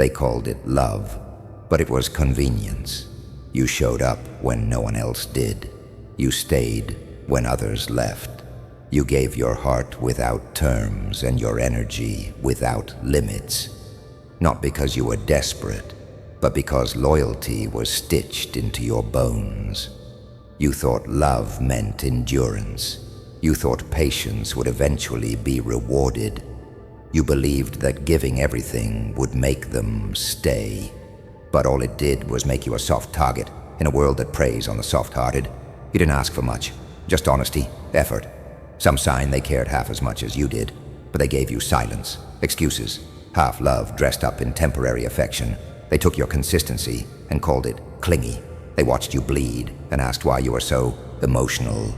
They called it love, but it was convenience. You showed up when no one else did. You stayed when others left. You gave your heart without terms and your energy without limits. Not because you were desperate, but because loyalty was stitched into your bones. You thought love meant endurance. You thought patience would eventually be rewarded. You believed that giving everything would make them stay. But all it did was make you a soft target in a world that preys on the soft-hearted. You didn't ask for much, just honesty, effort. Some sign they cared half as much as you did, but they gave you silence, excuses, half love dressed up in temporary affection. They took your consistency and called it clingy. They watched you bleed and asked why you were so emotional.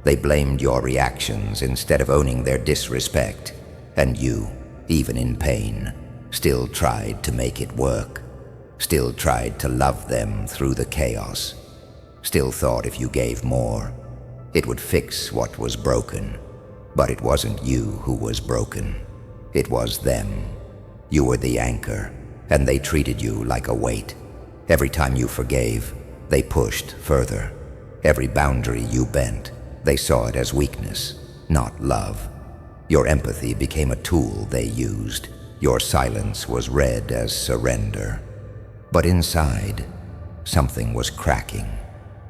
They blamed your reactions instead of owning their disrespect. And you, even in pain, still tried to make it work. Still tried to love them through the chaos. Still thought if you gave more, it would fix what was broken. But it wasn't you who was broken. It was them. You were the anchor, and they treated you like a weight. Every time you forgave, they pushed further. Every boundary you bent, they saw it as weakness, not love. Your empathy became a tool they used. Your silence was read as surrender. But inside, something was cracking.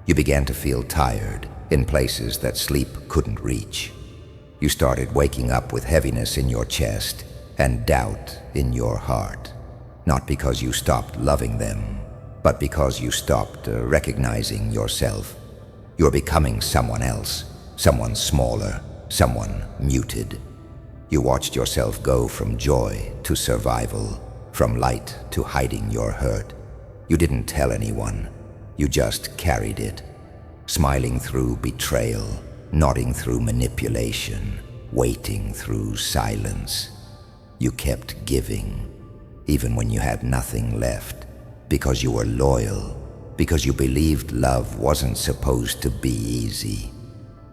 You began to feel tired in places that sleep couldn't reach. You started waking up with heaviness in your chest and doubt in your heart. Not because you stopped loving them, but because you stopped recognizing yourself. You're becoming someone else, someone smaller, someone muted. You watched yourself go from joy to survival, from light to hiding your hurt. You didn't tell anyone, you just carried it, smiling through betrayal, nodding through manipulation, waiting through silence. You kept giving, even when you had nothing left, because you were loyal, because you believed love wasn't supposed to be easy,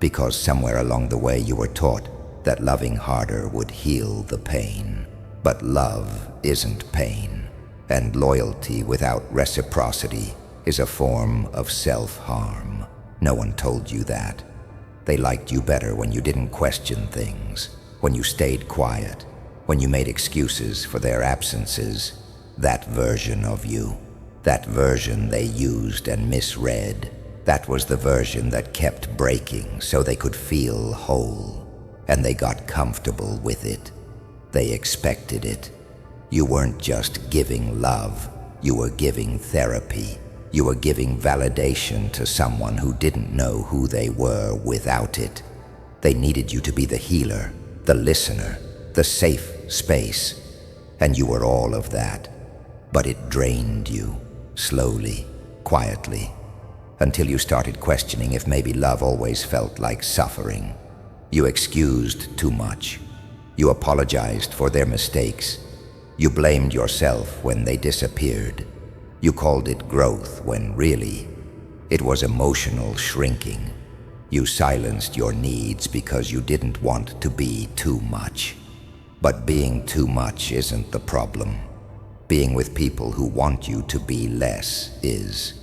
because somewhere along the way you were taught that loving harder would heal the pain. But love isn't pain, and loyalty without reciprocity is a form of self-harm. No one told you that. They liked you better when you didn't question things, when you stayed quiet, when you made excuses for their absences. That version of you, that version they used and misread, that was the version that kept breaking so they could feel whole. And they got comfortable with it. They expected it. You weren't just giving love, you were giving therapy. You were giving validation to someone who didn't know who they were without it. They needed you to be the healer, the listener, the safe space. And you were all of that. But it drained you, slowly, quietly, until you started questioning if maybe love always felt like suffering. You excused too much. You apologized for their mistakes. You blamed yourself when they disappeared. You called it growth when really, it was emotional shrinking. You silenced your needs because you didn't want to be too much. But being too much isn't the problem. Being with people who want you to be less is.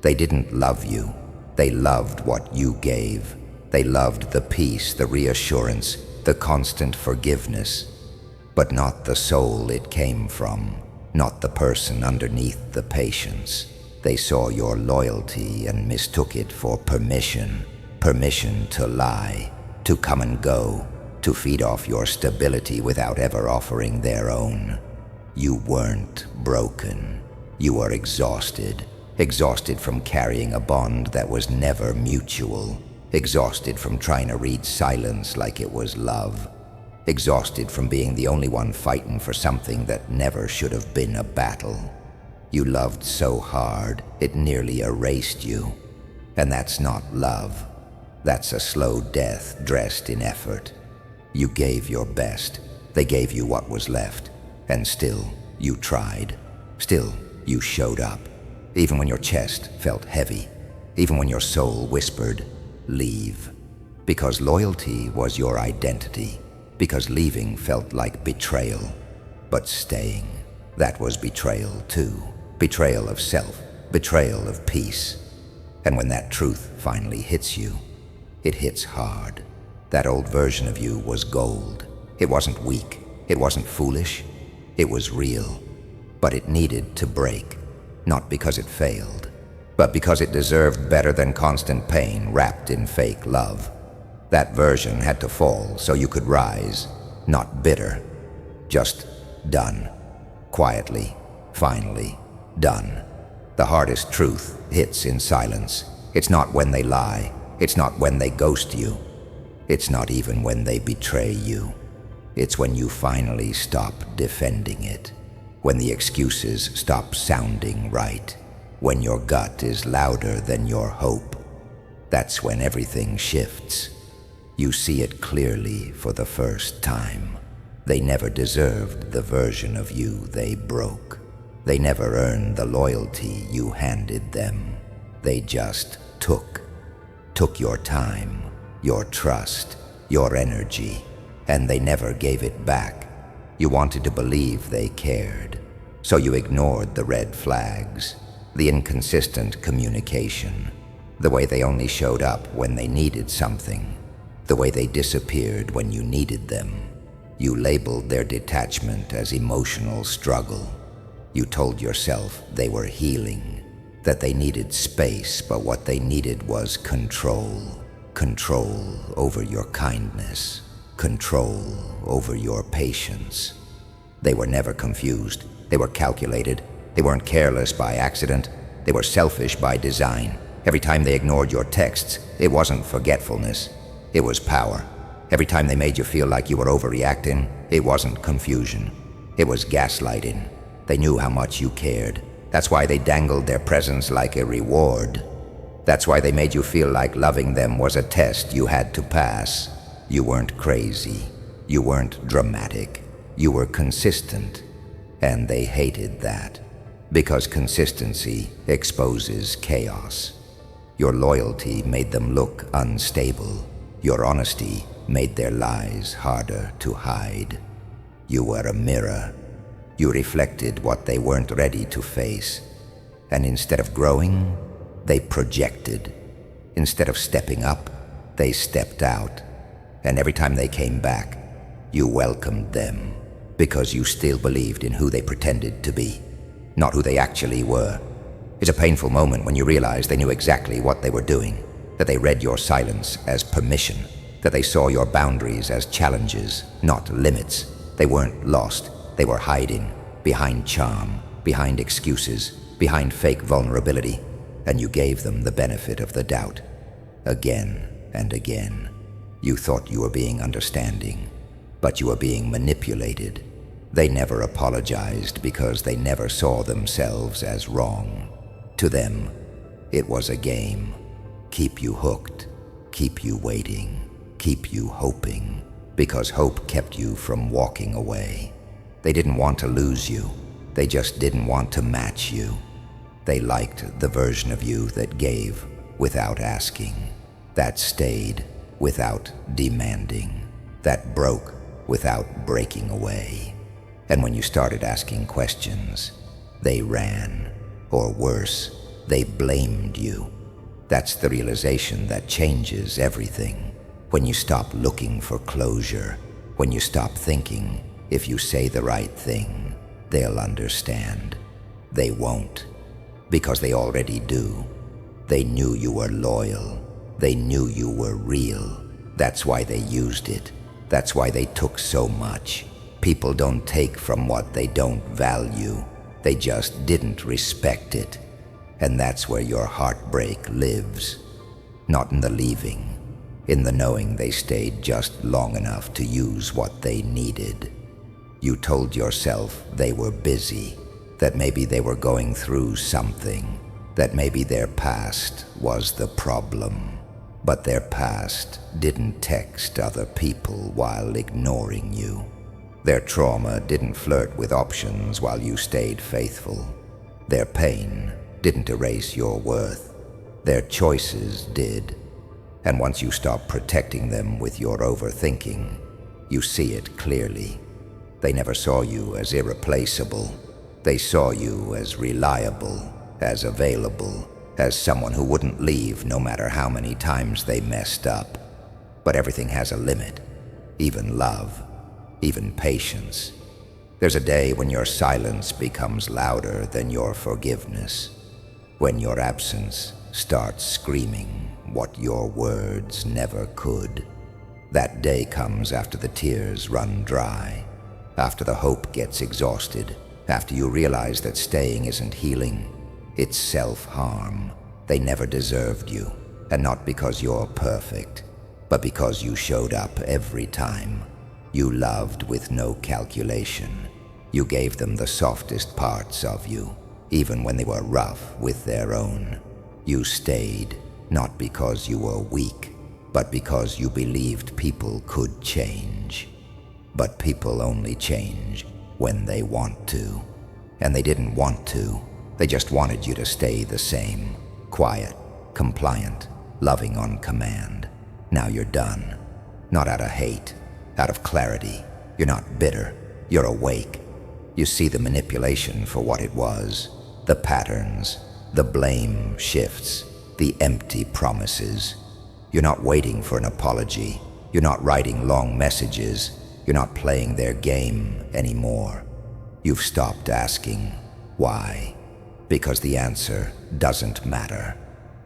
They didn't love you. They loved what you gave. They loved the peace, the reassurance, the constant forgiveness, but not the soul it came from, not the person underneath the patience. They saw your loyalty and mistook it for permission to lie, to come and go, to feed off your stability without ever offering their own. You weren't broken. You were exhausted from carrying a bond that was never mutual. Exhausted from trying to read silence like it was love. Exhausted from being the only one fighting for something that never should have been a battle. You loved so hard, it nearly erased you. And that's not love. That's a slow death dressed in effort. You gave your best. They gave you what was left. And still, you tried. Still, you showed up. Even when your chest felt heavy. Even when your soul whispered, leave. Because loyalty was your identity. Because leaving felt like betrayal. But staying, That was betrayal too. Betrayal of self, betrayal of peace. And when that truth finally hits you, it hits hard. That old version of you was gold. It wasn't weak. It wasn't foolish. It was real. But it needed to break, not because it failed, but because it deserved better than constant pain wrapped in fake love. That version had to fall so you could rise, not bitter, just done. Quietly, finally, done. The hardest truth hits in silence. It's not when they lie. It's not when they ghost you. It's not even when they betray you. It's when you finally stop defending it. When the excuses stop sounding right. When your gut is louder than your hope. That's when everything shifts. You see it clearly for the first time. They never deserved the version of you they broke. They never earned the loyalty you handed them. They just took your time, your trust, your energy, and they never gave it back. You wanted to believe they cared, so you ignored the red flags, the inconsistent communication, the way they only showed up when they needed something, the way they disappeared when you needed them. You labeled their detachment as emotional struggle. You told yourself they were healing, that they needed space, but what they needed was control. Control over your kindness, control over your patience. They were never confused. They were calculated. They weren't careless by accident. They were selfish by design. Every time they ignored your texts, it wasn't forgetfulness. It was power. Every time they made you feel like you were overreacting, it wasn't confusion. It was gaslighting. They knew how much you cared. That's why they dangled their presence like a reward. That's why they made you feel like loving them was a test you had to pass. You weren't crazy. You weren't dramatic. You were consistent. And they hated that. Because consistency exposes chaos. Your loyalty made them look unstable. Your honesty made their lies harder to hide. You were a mirror. You reflected what they weren't ready to face. And instead of growing, they projected. Instead of stepping up, they stepped out. And every time they came back, you welcomed them because you still believed in who they pretended to be, not who they actually were. It's a painful moment when you realize they knew exactly what they were doing, that they read your silence as permission, that they saw your boundaries as challenges, not limits. They weren't lost. They were hiding behind charm, behind excuses, behind fake vulnerability, and you gave them the benefit of the doubt. Again and again. You thought you were being understanding, but you were being manipulated. They never apologized because they never saw themselves as wrong. To them, it was a game. Keep you hooked, keep you waiting, keep you hoping, because hope kept you from walking away. They didn't want to lose you. They just didn't want to match you. They liked the version of you that gave without asking, that stayed without demanding, that broke without breaking away. And when you started asking questions, they ran, or worse, they blamed you. That's the realization that changes everything. When you stop looking for closure, when you stop thinking, if you say the right thing, they'll understand. They won't, because they already do. They knew you were loyal. They knew you were real. That's why they used it. That's why they took so much. People don't take from what they don't value. They just didn't respect it. And that's where your heartbreak lives. Not in the leaving, in the knowing they stayed just long enough to use what they needed. You told yourself they were busy, that maybe they were going through something, that maybe their past was the problem. But their past didn't text other people while ignoring you. Their trauma didn't flirt with options while you stayed faithful. Their pain didn't erase your worth. Their choices did. And once you stop protecting them with your overthinking, you see it clearly. They never saw you as irreplaceable. They saw you as reliable, as available, as someone who wouldn't leave no matter how many times they messed up. But everything has a limit, even love, even patience. There's a day when your silence becomes louder than your forgiveness, when your absence starts screaming what your words never could. That day comes after the tears run dry, after the hope gets exhausted, after you realize that staying isn't healing, it's self-harm. They never deserved you, and not because you're perfect, but because you showed up every time. You loved with no calculation. You gave them the softest parts of you, even when they were rough with their own. You stayed, not because you were weak, but because you believed people could change. But people only change when they want to. And they didn't want to. They just wanted you to stay the same, quiet, compliant, loving on command. Now you're done. Not out of hate, out of clarity. You're not bitter. You're awake. You see the manipulation for what it was. The patterns, the blame shifts, the empty promises. You're not waiting for an apology. You're not writing long messages. You're not playing their game anymore. You've stopped asking, why? Because the answer doesn't matter.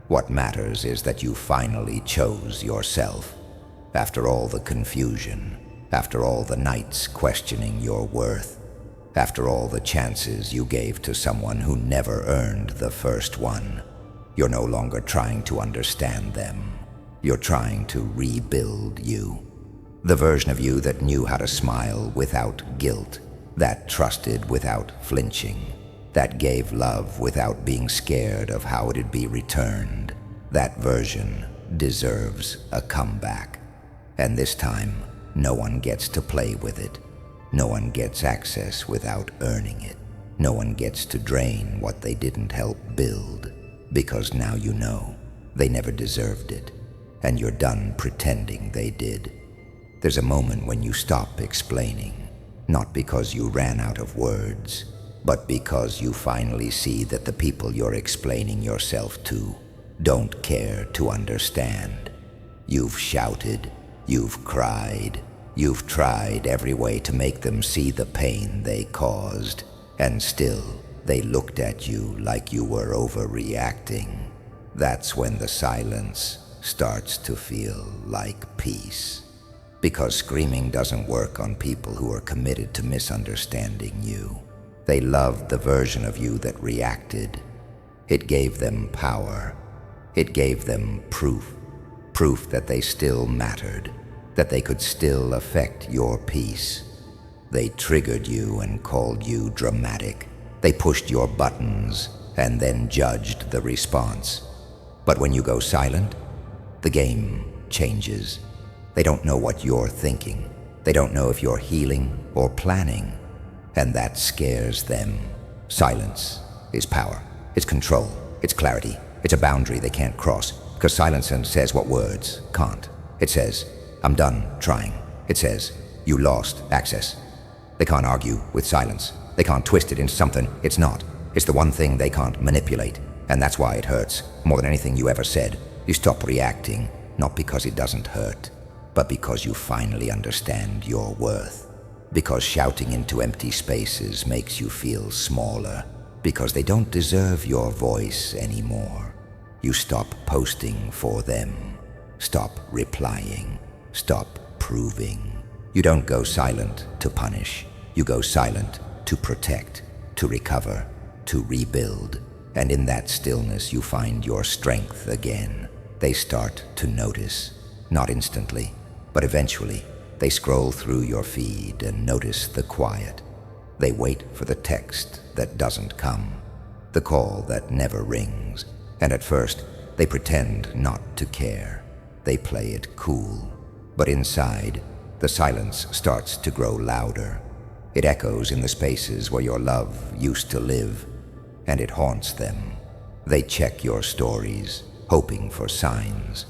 What matters is that you finally chose yourself. After all the confusion, after all the nights questioning your worth, after all the chances you gave to someone who never earned the first one, you're no longer trying to understand them. You're trying to rebuild you. The version of you that knew how to smile without guilt, that trusted without flinching, that gave love without being scared of how it'd be returned. That version deserves a comeback. And this time, no one gets to play with it. No one gets access without earning it. No one gets to drain what they didn't help build, because now you know they never deserved it, and you're done pretending they did. There's a moment when you stop explaining, not because you ran out of words, but because you finally see that the people you're explaining yourself to don't care to understand. You've shouted, you've cried, you've tried every way to make them see the pain they caused, and still they looked at you like you were overreacting. That's when the silence starts to feel like peace. Because screaming doesn't work on people who are committed to misunderstanding you. They loved the version of you that reacted. It gave them power. It gave them proof that they still mattered, that they could still affect your peace. They triggered you and called you dramatic. They pushed your buttons and then judged the response. But when you go silent, the game changes. They don't know what you're thinking. They don't know if you're healing or planning. And that scares them. Silence is power. It's control. It's clarity. It's a boundary they can't cross. Because silence says what words can't. It says, I'm done trying. It says, you lost access. They can't argue with silence. They can't twist it into something it's not. It's the one thing they can't manipulate. And that's why it hurts more than anything you ever said. You stop reacting, not because it doesn't hurt, but because you finally understand your worth. Because shouting into empty spaces makes you feel smaller. Because they don't deserve your voice anymore. You stop posting for them. Stop replying. Stop proving. You don't go silent to punish. You go silent to protect, to recover, to rebuild. And in that stillness you find your strength again. They start to notice, not instantly, but eventually. They scroll through your feed and notice the quiet. They wait for the text that doesn't come, the call that never rings. And at first, they pretend not to care. They play it cool. But inside, the silence starts to grow louder. It echoes in the spaces where your love used to live, and it haunts them. They check your stories, hoping for signs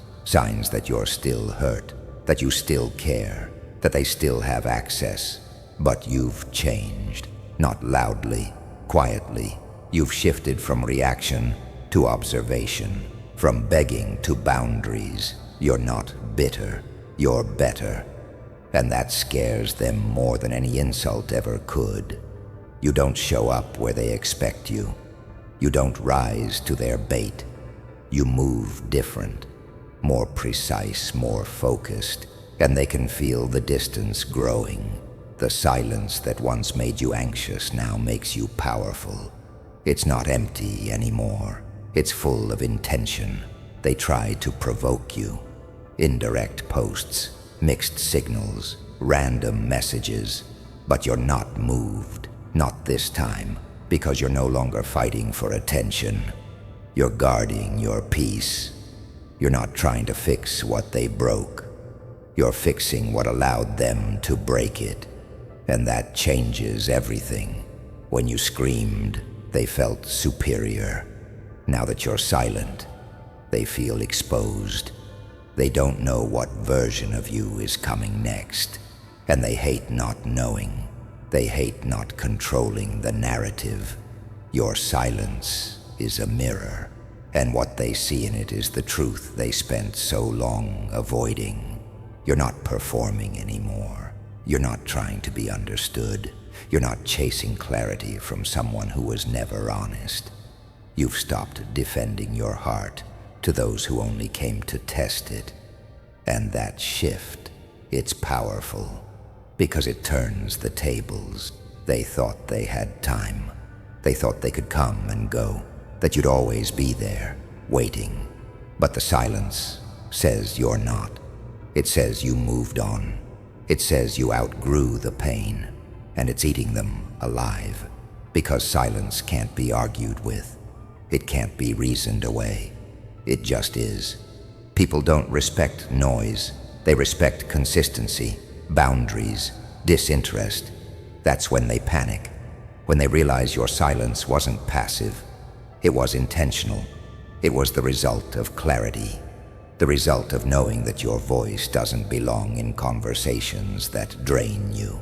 that you're still hurt, that you still care, that they still have access. But you've changed, not loudly, Quietly, you've shifted from reaction to observation, from begging to boundaries. You're not bitter, you're better. And that scares them more than any insult ever could. You don't show up where they expect you. You don't rise to their bait. You move different, more precise, more focused, and they can feel the distance growing. The silence that once made you anxious now makes you powerful. It's not empty anymore. It's full of intention. They try to provoke you. Indirect posts, mixed signals, random messages. But you're not moved. Not this time, because you're no longer fighting for attention. You're guarding your peace. You're not trying to fix what they broke. You're fixing what allowed them to break it. And that changes everything. When you screamed, they felt superior. Now that you're silent, they feel exposed. They don't know what version of you is coming next. And they hate not knowing. They hate not controlling the narrative. Your silence is a mirror, and what they see in it is the truth they spent so long avoiding. You're not performing anymore. You're not trying to be understood. You're not chasing clarity from someone who was never honest. You've stopped defending your heart to those who only came to test it. And that shift, it's powerful, because it turns the tables. They thought they had time. They thought they could come and go, that you'd always be there, waiting. But the silence says you're not. It says you moved on. It says you outgrew the pain, and it's eating them alive, because silence can't be argued with. It can't be reasoned away. It just is. People don't respect noise. They respect consistency, boundaries, disinterest. That's when they panic, when they realize your silence wasn't passive. It was intentional. It was the result of clarity, the result of knowing that your voice doesn't belong in conversations that drain you.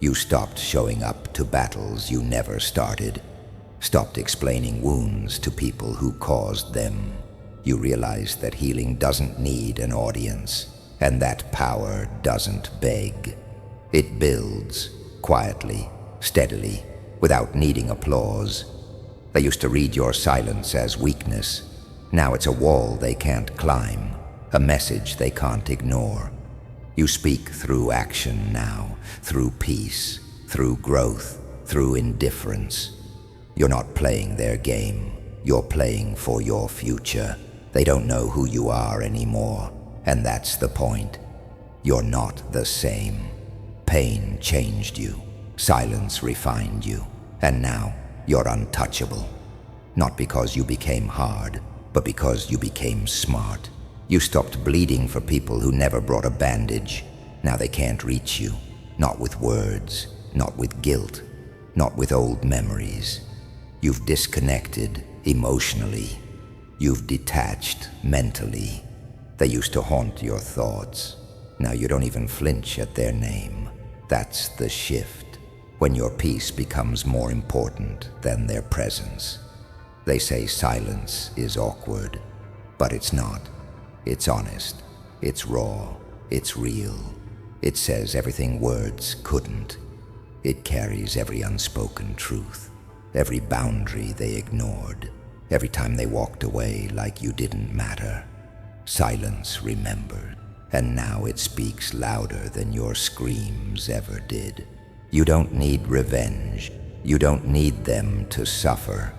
You stopped showing up to battles you never started, stopped explaining wounds to people who caused them. You realized that healing doesn't need an audience, and that power doesn't beg. It builds, quietly, steadily, without needing applause. They used to read your silence as weakness. Now it's a wall they can't climb, a message they can't ignore. You speak through action now, through peace, through growth, through indifference. You're not playing their game. You're playing for your future. They don't know who you are anymore, and that's the point. You're not the same. Pain changed you. Silence refined you. And now you're untouchable. Not because you became hard, but because you became smart. You stopped bleeding for people who never brought a bandage. Now they can't reach you. Not with words, not with guilt, not with old memories. You've disconnected emotionally. You've detached mentally. They used to haunt your thoughts. Now you don't even flinch at their name. That's the shift, when your peace becomes more important than their presence. They say silence is awkward, but it's not. It's honest. It's raw. It's real. It says everything words couldn't. It carries every unspoken truth, every boundary they ignored, every time they walked away like you didn't matter. Silence remembered, and now it speaks louder than your screams ever did. You don't need revenge. You don't need them to suffer.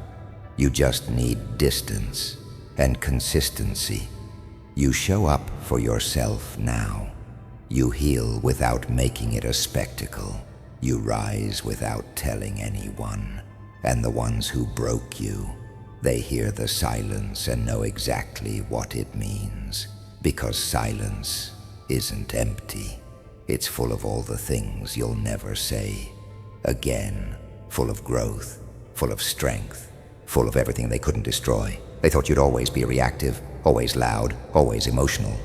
You just need distance and consistency. You show up for yourself now. You heal without making it a spectacle. You rise without telling anyone. And the ones who broke you, they hear the silence and know exactly what it means. Because silence isn't empty. It's full of all the things you'll never say again, full of growth, full of strength, full of everything they couldn't destroy. They thought you'd always be reactive, always loud, always emotional.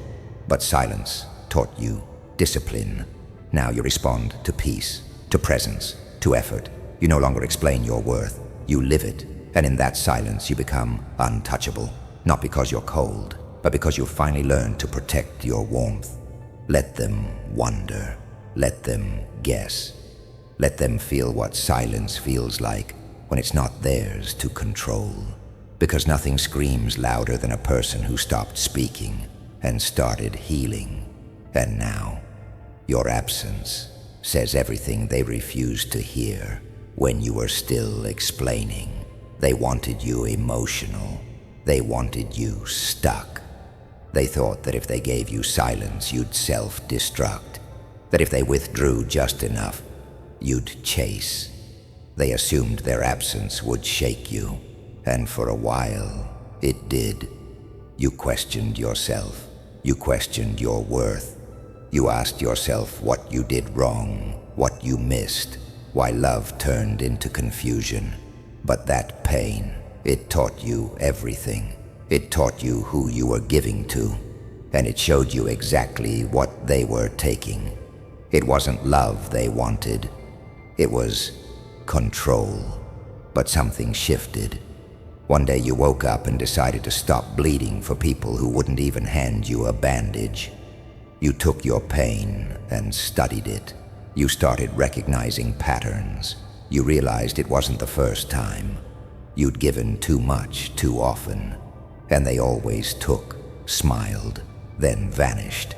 But silence taught you discipline. Now you respond to peace, to presence, to effort. You no longer explain your worth. You live it, and in that silence you become untouchable. Not because you're cold, but because you've finally learned to protect your warmth. Let them wonder. Let them guess. Let them feel what silence feels like when it's not theirs to control. Because nothing screams louder than a person who stopped speaking and started healing. And now, your absence says everything they refused to hear when you were still explaining. They wanted you emotional. They wanted you stuck. They thought that if they gave you silence, you'd self-destruct. That if they withdrew just enough, you'd chase. They assumed their absence would shake you, and for a while, it did. You questioned yourself. You questioned your worth. You asked yourself what you did wrong, what you missed, why love turned into confusion. But that pain, it taught you everything. It taught you who you were giving to, and it showed you exactly what they were taking. It wasn't love they wanted. It was control. But something shifted. One day you woke up and decided to stop bleeding for people who wouldn't even hand you a bandage. You took your pain and studied it. You started recognizing patterns. You realized it wasn't the first time. You'd given too much too often, and they always took, smiled, then vanished.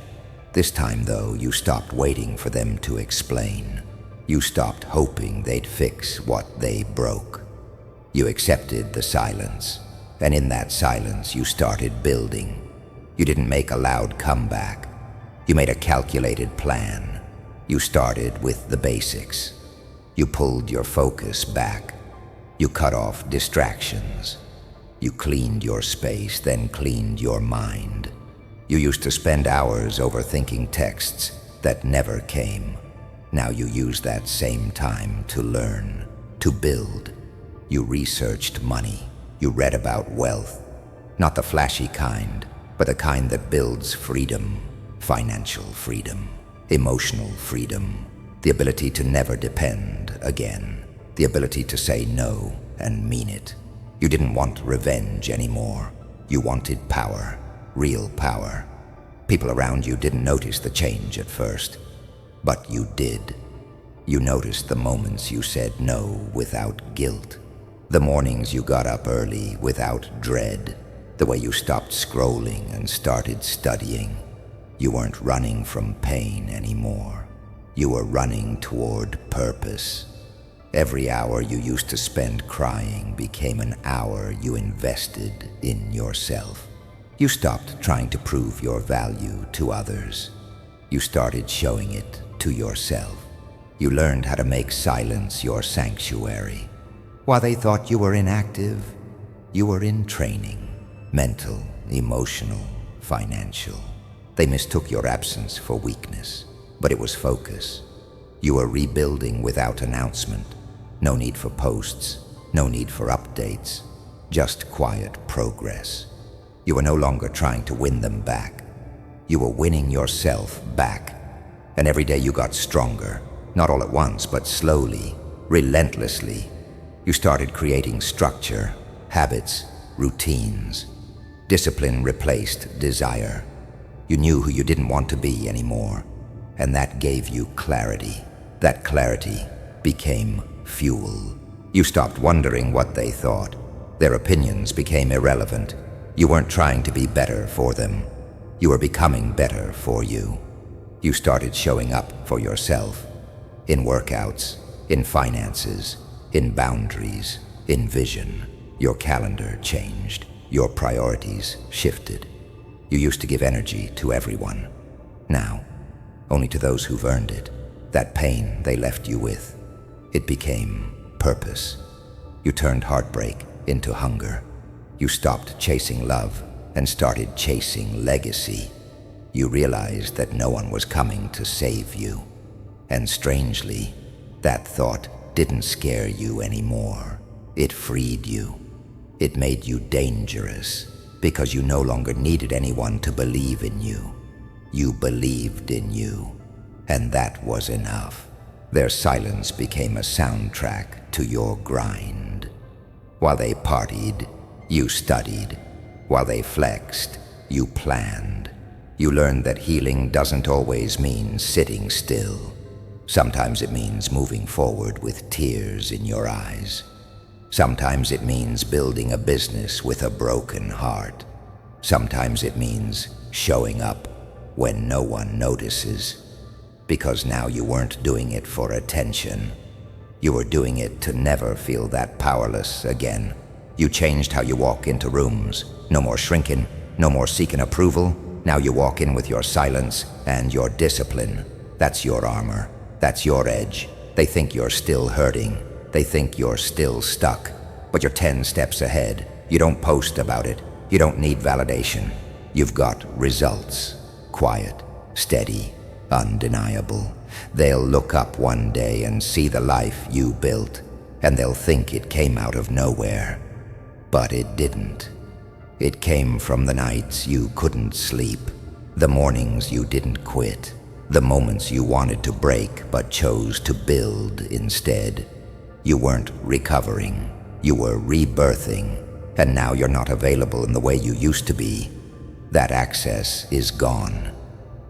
This time, though, you stopped waiting for them to explain. You stopped hoping they'd fix what they broke. You accepted the silence, and in that silence you started building. You didn't make a loud comeback. You made a calculated plan. You started with the basics. You pulled your focus back. You cut off distractions. You cleaned your space, then cleaned your mind. You used to spend hours overthinking texts that never came. Now you use that same time to learn, to build. You researched money. You read about wealth. Not the flashy kind, but the kind that builds freedom. Financial freedom, emotional freedom, the ability to never depend again, the ability to say no and mean it. You didn't want revenge anymore. You wanted power, real power. People around you didn't notice the change at first, but you did. You noticed the moments you said no without guilt, the mornings you got up early without dread, the way you stopped scrolling and started studying. You weren't running from pain anymore. You were running toward purpose. Every hour you used to spend crying became an hour you invested in yourself. You stopped trying to prove your value to others. You started showing it to yourself. You learned how to make silence your sanctuary. While they thought you were inactive, you were in training, mental, emotional, financial. They mistook your absence for weakness, but it was focus. You were rebuilding without announcement. No need for posts, no need for updates, just quiet progress. You were no longer trying to win them back. You were winning yourself back. And every day you got stronger, not all at once, but slowly, relentlessly. You started creating structure, habits, routines. Discipline replaced desire. You knew who you didn't want to be anymore, and that gave you clarity. That clarity became fuel. You stopped wondering what they thought. Their opinions became irrelevant. You weren't trying to be better for them. You were becoming better for you. You started showing up for yourself. In workouts, in finances, in boundaries, in vision. Your calendar changed. Your priorities shifted. You used to give energy to everyone. Now, only to those who've earned it. That pain they left you with. It became purpose. You turned heartbreak into hunger. You stopped chasing love and started chasing legacy. You realized that no one was coming to save you. And strangely, that thought didn't scare you anymore. It freed you. It made you dangerous. Because you no longer needed anyone to believe in you. You believed in you, and that was enough. Their silence became a soundtrack to your grind. While they partied, you studied. While they flexed, you planned. You learned that healing doesn't always mean sitting still. Sometimes it means moving forward with tears in your eyes. Sometimes it means building a business with a broken heart. Sometimes it means showing up when no one notices. Because now you weren't doing it for attention. You were doing it to never feel that powerless again. You changed how you walk into rooms. No more shrinking, no more seeking approval. Now you walk in with your silence and your discipline. That's your armor. That's your edge. They think you're still hurting. They think you're still stuck. But you're 10 steps ahead. You don't post about it. You don't need validation. You've got results. Quiet, steady, undeniable. They'll look up one day and see the life you built, and they'll think it came out of nowhere. But it didn't. It came from the nights you couldn't sleep, the mornings you didn't quit, the moments you wanted to break but chose to build instead. You weren't recovering, you were rebirthing, and now you're not available in the way you used to be. That access is gone.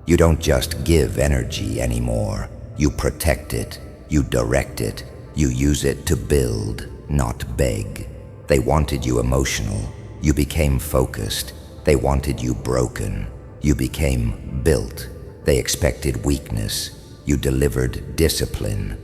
You don't just give energy anymore. You protect it, you direct it, you use it to build, not beg. They wanted you emotional. You became focused. They wanted you broken. You became built. They expected weakness. You delivered discipline.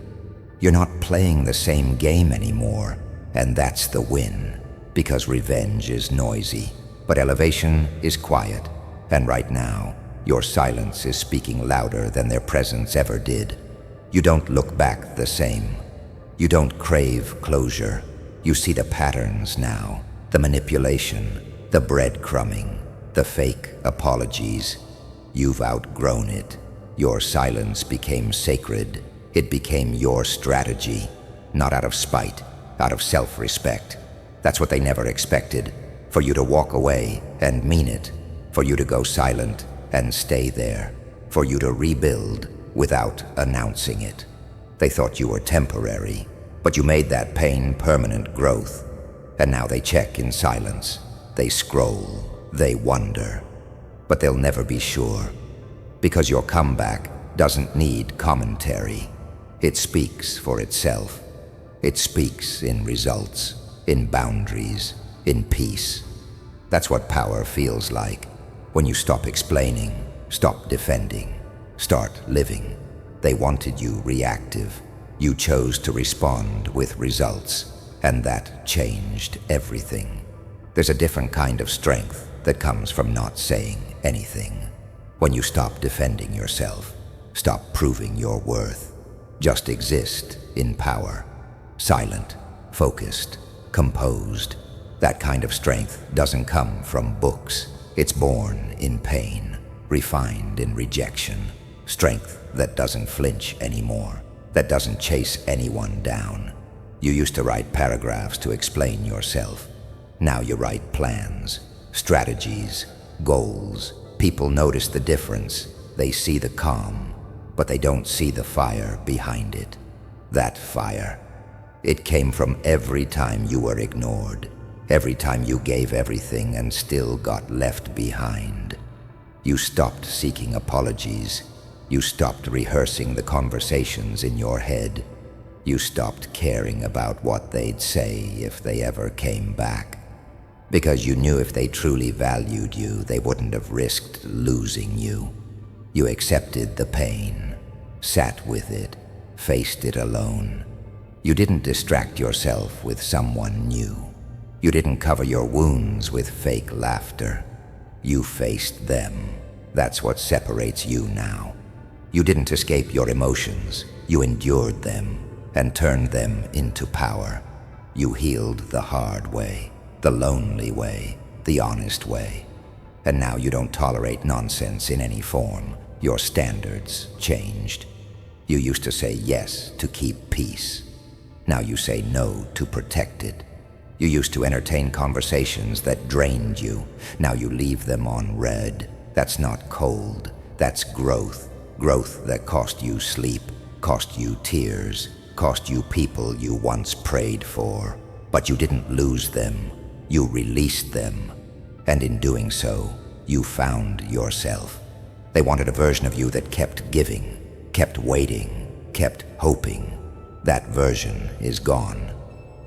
You're not playing the same game anymore, and that's the win. Because revenge is noisy, but elevation is quiet. And right now, your silence is speaking louder than their presence ever did. You don't look back the same. You don't crave closure. You see the patterns now, the manipulation, the breadcrumbing, the fake apologies. You've outgrown it. Your silence became sacred. It became your strategy, not out of spite, out of self-respect. That's what they never expected, for you to walk away and mean it, for you to go silent and stay there, for you to rebuild without announcing it. They thought you were temporary, but you made that pain permanent growth. And now they check in silence. They scroll, they wonder, but they'll never be sure, because your comeback doesn't need commentary. It speaks for itself. It speaks in results, in boundaries, in peace. That's what power feels like. When you stop explaining, stop defending, start living. They wanted you reactive. You chose to respond with results, and that changed everything. There's a different kind of strength that comes from not saying anything. When you stop defending yourself, stop proving your worth, just exist in power, silent, focused, composed. That kind of strength doesn't come from books. It's born in pain, refined in rejection. Strength that doesn't flinch anymore, that doesn't chase anyone down. You used to write paragraphs to explain yourself. Now you write plans, strategies, goals. People notice the difference. They see the calm, but they don't see the fire behind it. That fire, it came from every time you were ignored. Every time you gave everything and still got left behind. You stopped seeking apologies. You stopped rehearsing the conversations in your head. You stopped caring about what they'd say if they ever came back. Because you knew if they truly valued you, they wouldn't have risked losing you. You accepted the pain, sat with it, faced it alone. You didn't distract yourself with someone new. You didn't cover your wounds with fake laughter. You faced them. That's what separates you now. You didn't escape your emotions. You endured them and turned them into power. You healed the hard way, the lonely way, the honest way. And now you don't tolerate nonsense in any form. Your standards changed. You used to say yes to keep peace. Now you say no to protect it. You used to entertain conversations that drained you. Now you leave them on red. That's not cold. That's growth. Growth that cost you sleep, cost you tears, cost you people you once prayed for. But you didn't lose them. You released them. And in doing so, you found yourself. They wanted a version of you that kept giving, kept waiting, kept hoping. That version is gone.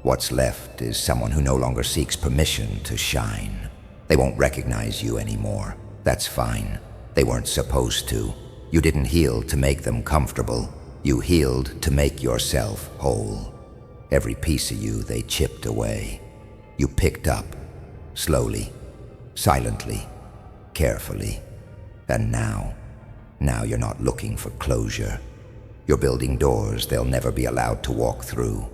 What's left is someone who no longer seeks permission to shine. They won't recognize you anymore. That's fine. They weren't supposed to. You didn't heal to make them comfortable. You healed to make yourself whole. Every piece of you they chipped away. You picked up, slowly, silently, carefully. And now you're not looking for closure. You're building doors they'll never be allowed to walk through.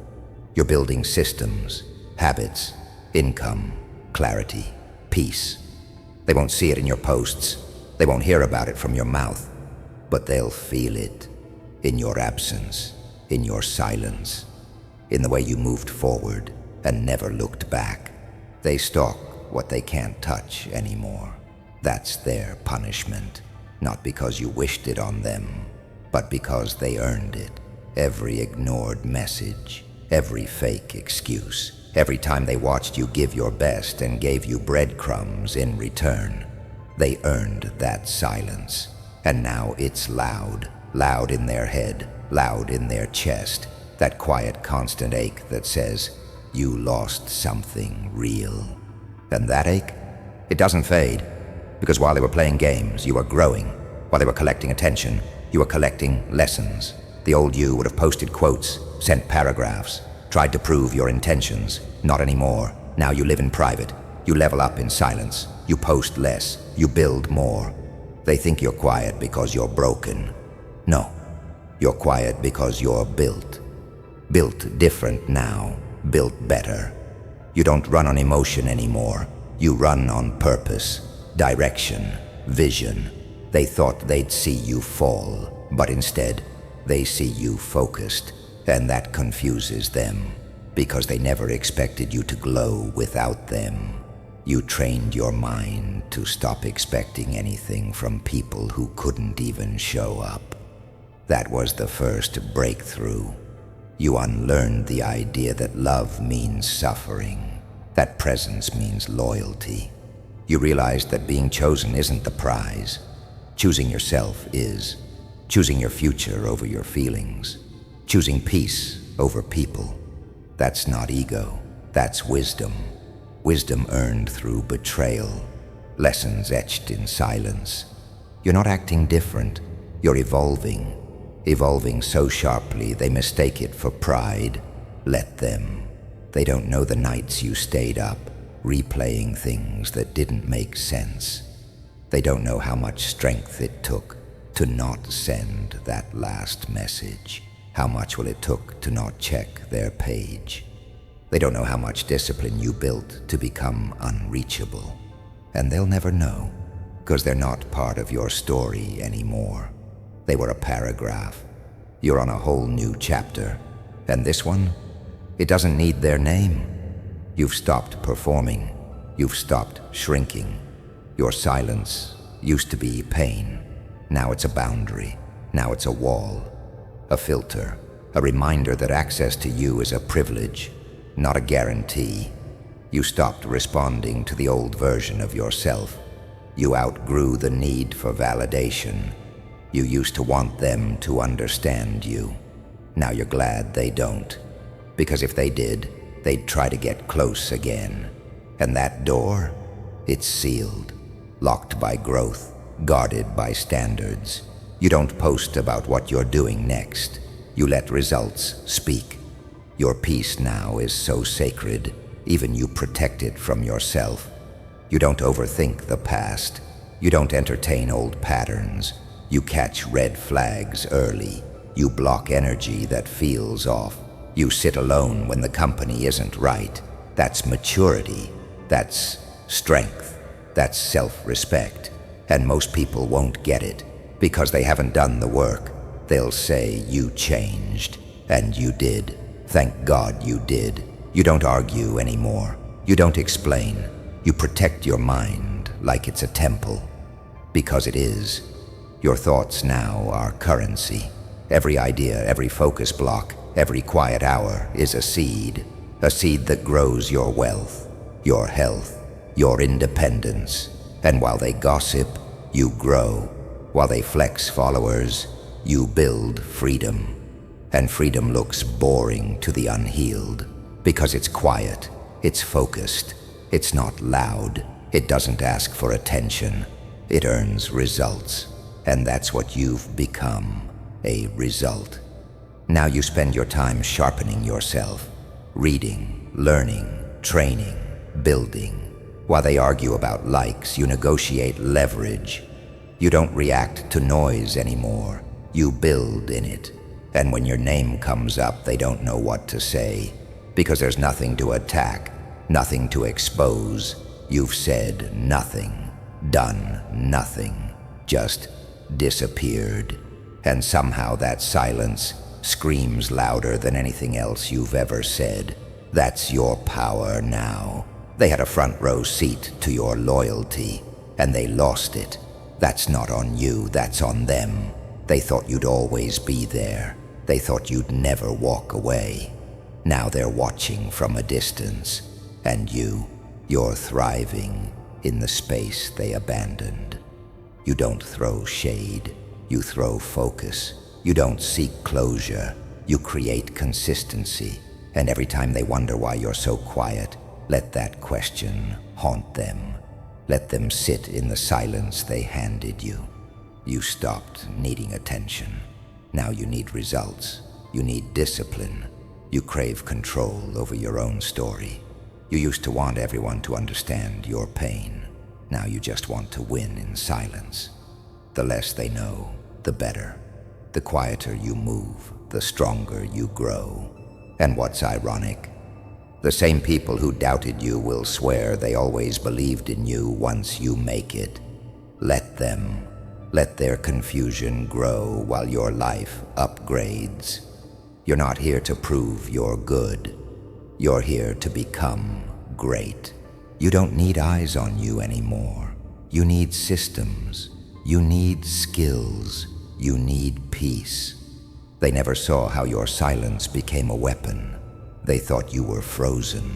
You're building systems, habits, income, clarity, peace. They won't see it in your posts. They won't hear about it from your mouth. But they'll feel it in your absence, in your silence, in the way you moved forward and never looked back. They stalk what they can't touch anymore. That's their punishment, not because you wished it on them, but because they earned it. Every ignored message, every fake excuse, every time they watched you give your best and gave you breadcrumbs in return, they earned that silence. And now it's loud, loud in their head, loud in their chest, that quiet, constant ache that says, you lost something real. And that ache, it doesn't fade, because while they were playing games, you were growing. While they were collecting attention, you were collecting lessons. The old you would have posted quotes, sent paragraphs, tried to prove your intentions. Not anymore. Now you live in private. You level up in silence. You post less. You build more. They think you're quiet because you're broken. No, you're quiet because you're built. Built different now, built better. You don't run on emotion anymore. You run on purpose, direction, vision. They thought they'd see you fall, but instead, they see you focused, and that confuses them, because they never expected you to glow without them. You trained your mind to stop expecting anything from people who couldn't even show up. That was the first breakthrough. You unlearned the idea that love means suffering, that presence means loyalty. You realized that being chosen isn't the prize. Choosing yourself is. Choosing your future over your feelings. Choosing peace over people. That's not ego, that's wisdom. Wisdom earned through betrayal, lessons etched in silence. You're not acting different, you're evolving. Evolving so sharply they mistake it for pride. Let them. They don't know the nights you stayed up, replaying things that didn't make sense. They don't know how much strength it took to not send that last message. How much will it took to not check their page? They don't know how much discipline you built to become unreachable. And they'll never know, because they're not part of your story anymore. They were a paragraph. You're on a whole new chapter. And this one, it doesn't need their name. You've stopped performing. You've stopped shrinking. Your silence used to be pain. Now it's a boundary. Now it's a wall, a filter, a reminder that access to you is a privilege, not a guarantee. You stopped responding to the old version of yourself. You outgrew the need for validation. You used to want them to understand you. Now you're glad they don't. Because if they did, they'd try to get close again. And that door, it's sealed, locked by growth, guarded by standards. You don't post about what you're doing next. You let results speak. Your peace now is so sacred, even you protect it from yourself. You don't overthink the past. You don't entertain old patterns. You catch red flags early. You block energy that feels off. You sit alone when the company isn't right. That's maturity. That's strength. That's self-respect. And most people won't get it because they haven't done the work. They'll say you changed, and you did. Thank God you did. You don't argue anymore. You don't explain. You protect your mind like it's a temple. Because it is. Your thoughts now are currency. Every idea, every focus block, every quiet hour is a seed. a seed that grows your wealth, your health, your independence. And while they gossip, you grow. While they flex followers, you build freedom. And freedom looks boring to the unhealed because it's quiet, it's focused, it's not loud, it doesn't ask for attention, it earns results. And that's what you've become, a result. Now you spend your time sharpening yourself, reading, learning, training, building. While they argue about likes, you negotiate leverage. You don't react to noise anymore, you build in it. And when your name comes up, they don't know what to say, because there's nothing to attack, nothing to expose. You've said nothing, done nothing, just disappeared. And somehow that silence screams louder than anything else you've ever said. That's your power now. They had a front row seat to your loyalty, and they lost it. That's not on you, that's on them. They thought you'd always be there. They thought you'd never walk away. Now they're watching from a distance, and you're thriving in the space they abandoned. You don't throw shade, you throw focus. You don't seek closure, you create consistency. And every time they wonder why you're so quiet, let that question haunt them. Let them sit in the silence they handed you. You stopped needing attention. Now you need results. You need discipline. You crave control over your own story. You used to want everyone to understand your pain. Now you just want to win in silence. The less they know, the better. The quieter you move, the stronger you grow. And what's ironic? The same people who doubted you will swear they always believed in you once you make it. Let them. Let their confusion grow while your life upgrades. You're not here to prove you're good. You're here to become great. You don't need eyes on you anymore. You need systems. You need skills. You need peace. They never saw how your silence became a weapon. They thought you were frozen,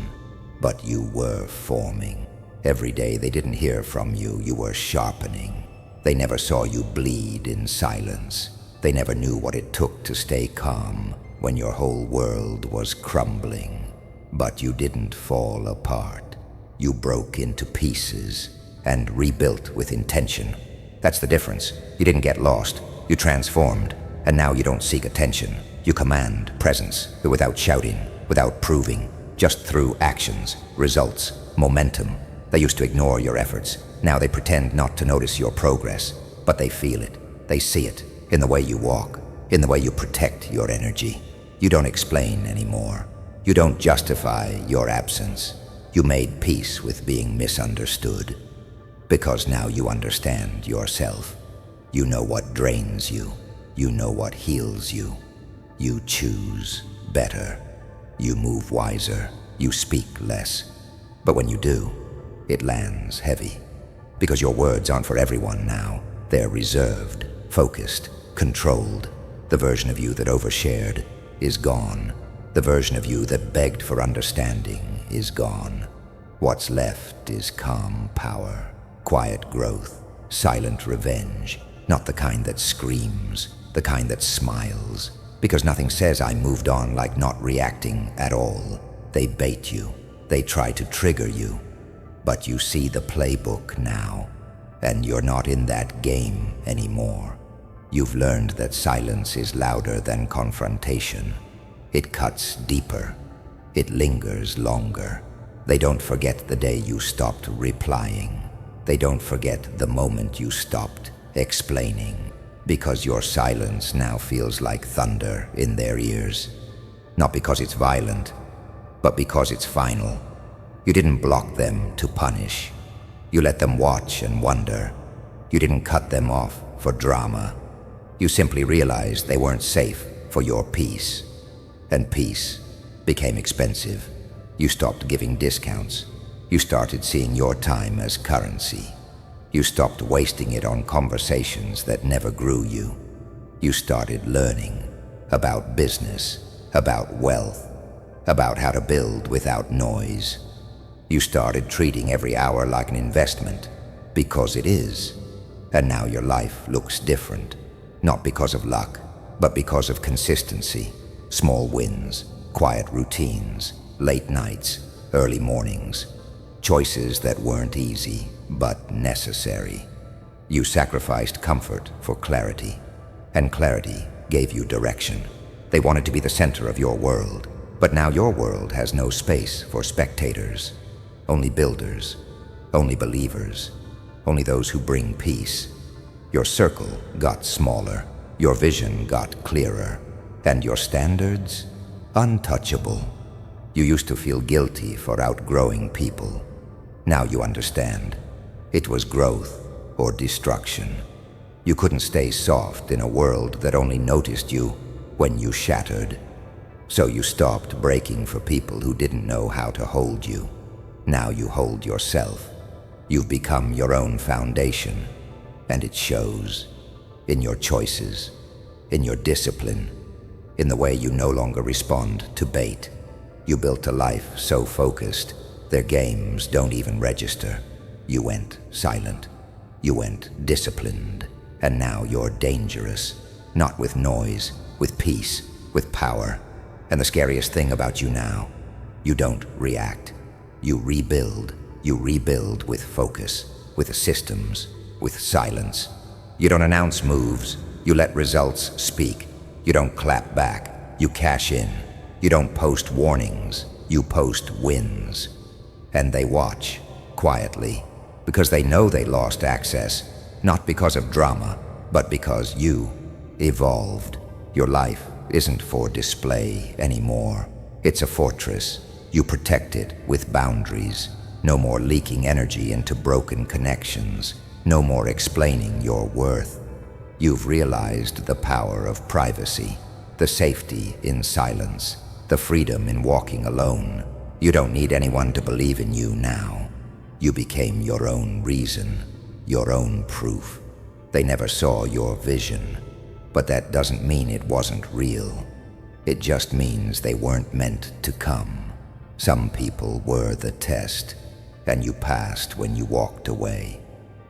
but you were forming. Every day they didn't hear from you, you were sharpening. They never saw you bleed in silence. They never knew what it took to stay calm when your whole world was crumbling. But you didn't fall apart. You broke into pieces and rebuilt with intention. That's the difference. You didn't get lost. You transformed. And now you don't seek attention. You command presence, but without shouting, without proving, just through actions, results, momentum. They used to ignore your efforts. Now they pretend not to notice your progress, but they feel it. They see it in the way you walk, in the way you protect your energy. You don't explain anymore. You don't justify your absence. You made peace with being misunderstood. Because now you understand yourself. You know what drains you. You know what heals you. You choose better. You move wiser. You speak less. But when you do, it lands heavy. Because your words aren't for everyone now. They're reserved, focused, controlled. The version of you that overshared is gone. The version of you that begged for understanding is gone. What's left is calm power, quiet growth, silent revenge. Not the kind that screams, the kind that smiles. Because nothing says I moved on like not reacting at all. They bait you. They try to trigger you. But you see the playbook now, and you're not in that game anymore. You've learned that silence is louder than confrontation. It cuts deeper. It lingers longer. They don't forget the day you stopped replying. They don't forget the moment you stopped explaining, because your silence now feels like thunder in their ears. Not because it's violent, but because it's final. You didn't block them to punish. You let them watch and wonder. You didn't cut them off for drama. You simply realized they weren't safe for your peace. And peace became expensive. You stopped giving discounts. You started seeing your time as currency. You stopped wasting it on conversations that never grew you. You started learning about business, about wealth, about how to build without noise. You started treating every hour like an investment, because it is. And now your life looks different, not because of luck, but because of consistency, small wins, quiet routines, late nights, early mornings, choices that weren't easy, but necessary. You sacrificed comfort for clarity, and clarity gave you direction. They wanted to be the center of your world, but now your world has no space for spectators. Only builders, only believers, only those who bring peace. Your circle got smaller, your vision got clearer, and your standards, untouchable. You used to feel guilty for outgrowing people. Now you understand. It was growth or destruction. You couldn't stay soft in a world that only noticed you when you shattered. So you stopped breaking for people who didn't know how to hold you. Now you hold yourself. You've become your own foundation, and it shows in your choices, in your discipline, in the way you no longer respond to bait. You built a life so focused, their games don't even register. You went silent. You went disciplined. And now you're dangerous, not with noise, with peace, with power. And the scariest thing about you now, you don't react. You rebuild. You rebuild with focus, with systems, with silence. You don't announce moves. You let results speak. You don't clap back. You cash in. You don't post warnings. You post wins. And they watch, quietly, because they know they lost access, not because of drama, but because you evolved. Your life isn't for display anymore. It's a fortress. You protect it with boundaries. No more leaking energy into broken connections. No more explaining your worth. You've realized the power of privacy, the safety in silence, the freedom in walking alone. You don't need anyone to believe in you now. You became your own reason, your own proof. They never saw your vision, but that doesn't mean it wasn't real. It just means they weren't meant to come. Some people were the test, and you passed when you walked away,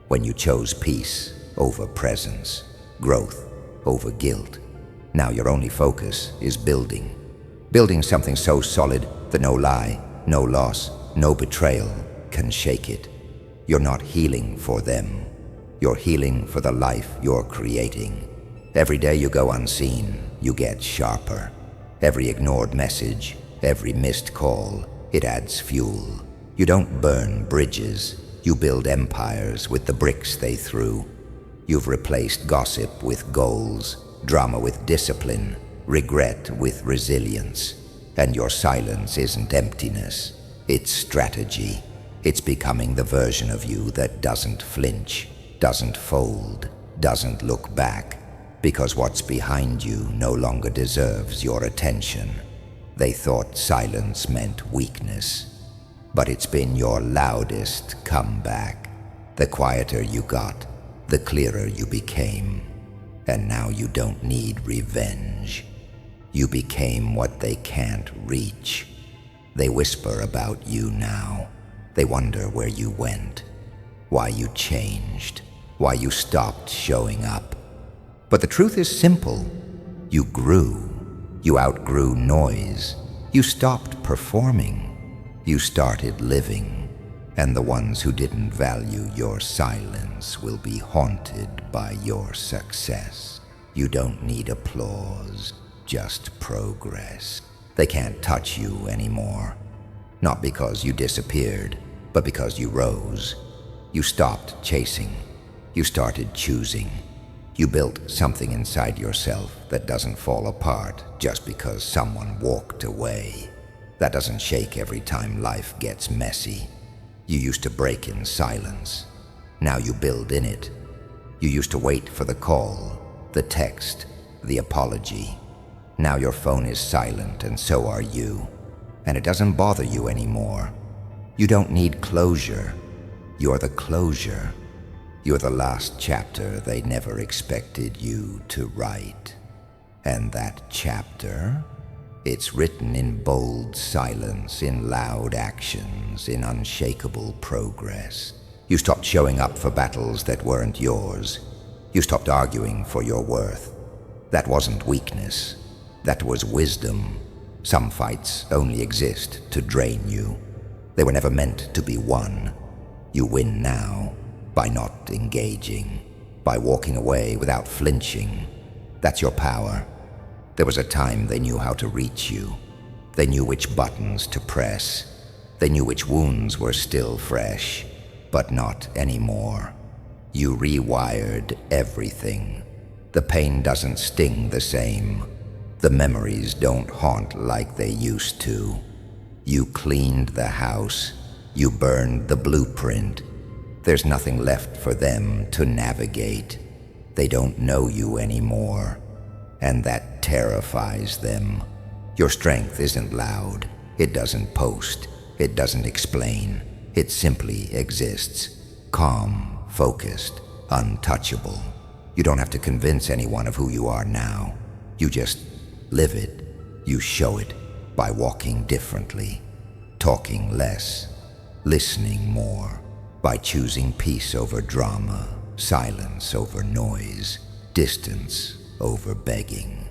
when you chose peace over presence, growth over guilt. Now your only focus is building something so solid that no lie, no loss, no betrayal can shake it. You're not healing for them. You're healing for the life you're creating. Every day you go unseen, you get sharper. Every ignored message, every missed call, it adds fuel. You don't burn bridges, you build empires with the bricks they threw. You've replaced gossip with goals, drama with discipline, regret with resilience. And your silence isn't emptiness, it's strategy. It's becoming the version of you that doesn't flinch, doesn't fold, doesn't look back, because what's behind you no longer deserves your attention. They thought silence meant weakness, but it's been your loudest comeback. The quieter you got, the clearer you became. And now you don't need revenge. You became what they can't reach. They whisper about you now. They wonder where you went, why you changed, why you stopped showing up. But the truth is simple. You grew. You outgrew noise. You stopped performing. You started living. And the ones who didn't value your silence will be haunted by your success. You don't need applause, just progress. They can't touch you anymore. Not because you disappeared, but because you rose. You stopped chasing. You started choosing. You built something inside yourself that doesn't fall apart just because someone walked away. That doesn't shake every time life gets messy. You used to break in silence. Now you build in it. You used to wait for the call, the text, the apology. Now your phone is silent and so are you. And it doesn't bother you anymore. You don't need closure. You're the closure. You're the last chapter they never expected you to write. And that chapter It's written in bold silence, in loud actions, in unshakable progress. You stopped showing up for battles that weren't yours. You stopped arguing for your worth. That wasn't weakness. That was wisdom. Some fights only exist to drain you. They were never meant to be won. You win now by not engaging, by walking away without flinching. That's your power. There was a time they knew how to reach you. They knew which buttons to press. They knew which wounds were still fresh, but not anymore. You rewired everything. The pain doesn't sting the same. The memories don't haunt like they used to. You cleaned the house. You burned the blueprint. There's nothing left for them to navigate. They don't know you anymore, and that terrifies them. Your strength isn't loud. It doesn't post. It doesn't explain. It simply exists. Calm, focused, untouchable. You don't have to convince anyone of who you are now. You just live it. You show it by walking differently, talking less, listening more, by choosing peace over drama, silence over noise, distance over begging.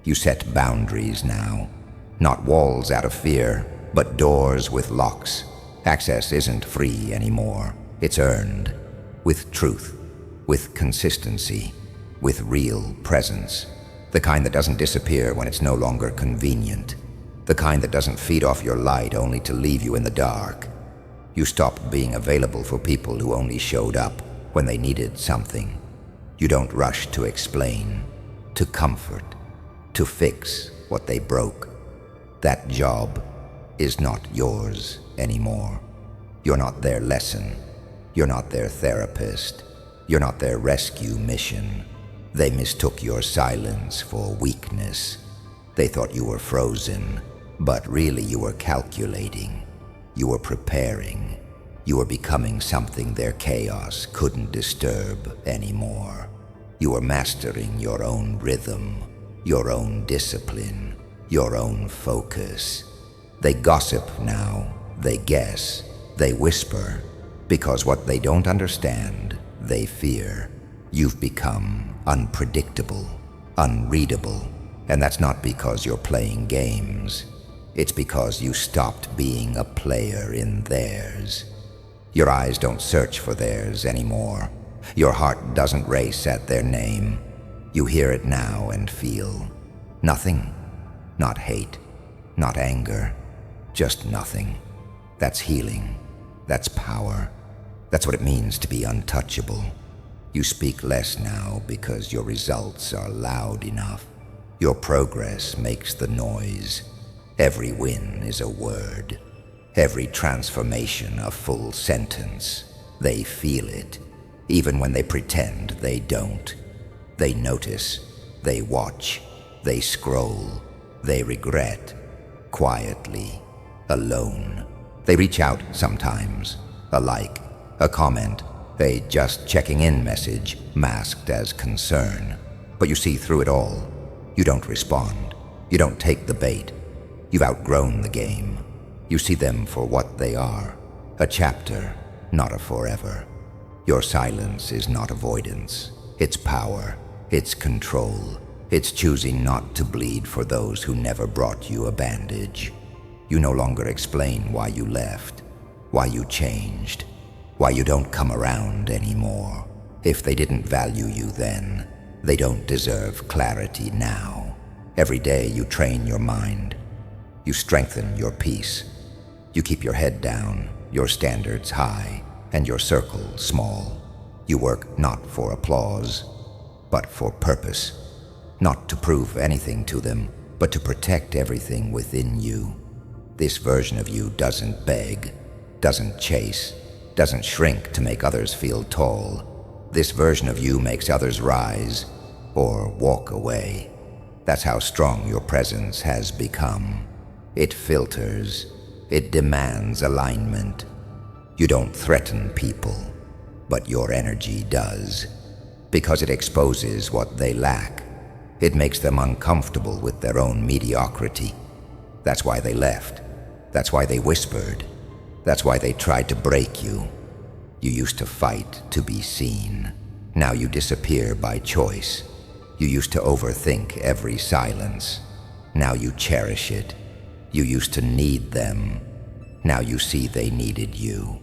You set boundaries now, not walls out of fear, but doors with locks. Access isn't free anymore. It's earned, with truth, with consistency, with real presence. The kind that doesn't disappear when it's no longer convenient. The kind that doesn't feed off your light only to leave you in the dark. You stopped being available for people who only showed up when they needed something. You don't rush to explain, to comfort, to fix what they broke. That job is not yours anymore. You're not their lesson. You're not their therapist. You're not their rescue mission. They mistook your silence for weakness. They thought you were frozen, but really you were calculating. You were preparing. You were becoming something their chaos couldn't disturb anymore. You were mastering your own rhythm, your own discipline, your own focus. They gossip now, they guess, they whisper, because what they don't understand, they fear. You've become unpredictable, unreadable, and that's not because you're playing games. It's because you stopped being a player in theirs. Your eyes don't search for theirs anymore. Your heart doesn't race at their name. You hear it now and feel nothing, not hate, not anger, just nothing. That's healing. That's power. That's what it means to be untouchable. You speak less now because your results are loud enough. Your progress makes the noise. Every win is a word. Every transformation a full sentence. They feel it, even when they pretend they don't. They notice, they watch, they scroll, they regret, quietly, alone. They reach out sometimes, a like, a comment, a just checking in message masked as concern. But you see through it all. You don't respond. You don't take the bait. You've outgrown the game. You see them for what they are, a chapter, not a forever. Your silence is not avoidance. It's power. It's control. It's choosing not to bleed for those who never brought you a bandage. You no longer explain why you left, why you changed, why you don't come around anymore. If they didn't value you then, they don't deserve clarity now. Every day you train your mind. You strengthen your peace. You keep your head down, your standards high, and your circle small. You work not for applause, but for purpose. Not to prove anything to them, but to protect everything within you. This version of you doesn't beg, doesn't chase, doesn't shrink to make others feel tall. This version of you makes others rise or walk away. That's how strong your presence has become. It filters. It demands alignment. You don't threaten people, but your energy does. Because it exposes what they lack. It makes them uncomfortable with their own mediocrity. That's why they left. That's why they whispered. That's why they tried to break you. You used to fight to be seen. Now you disappear by choice. You used to overthink every silence. Now you cherish it. You used to need them. Now you see they needed you,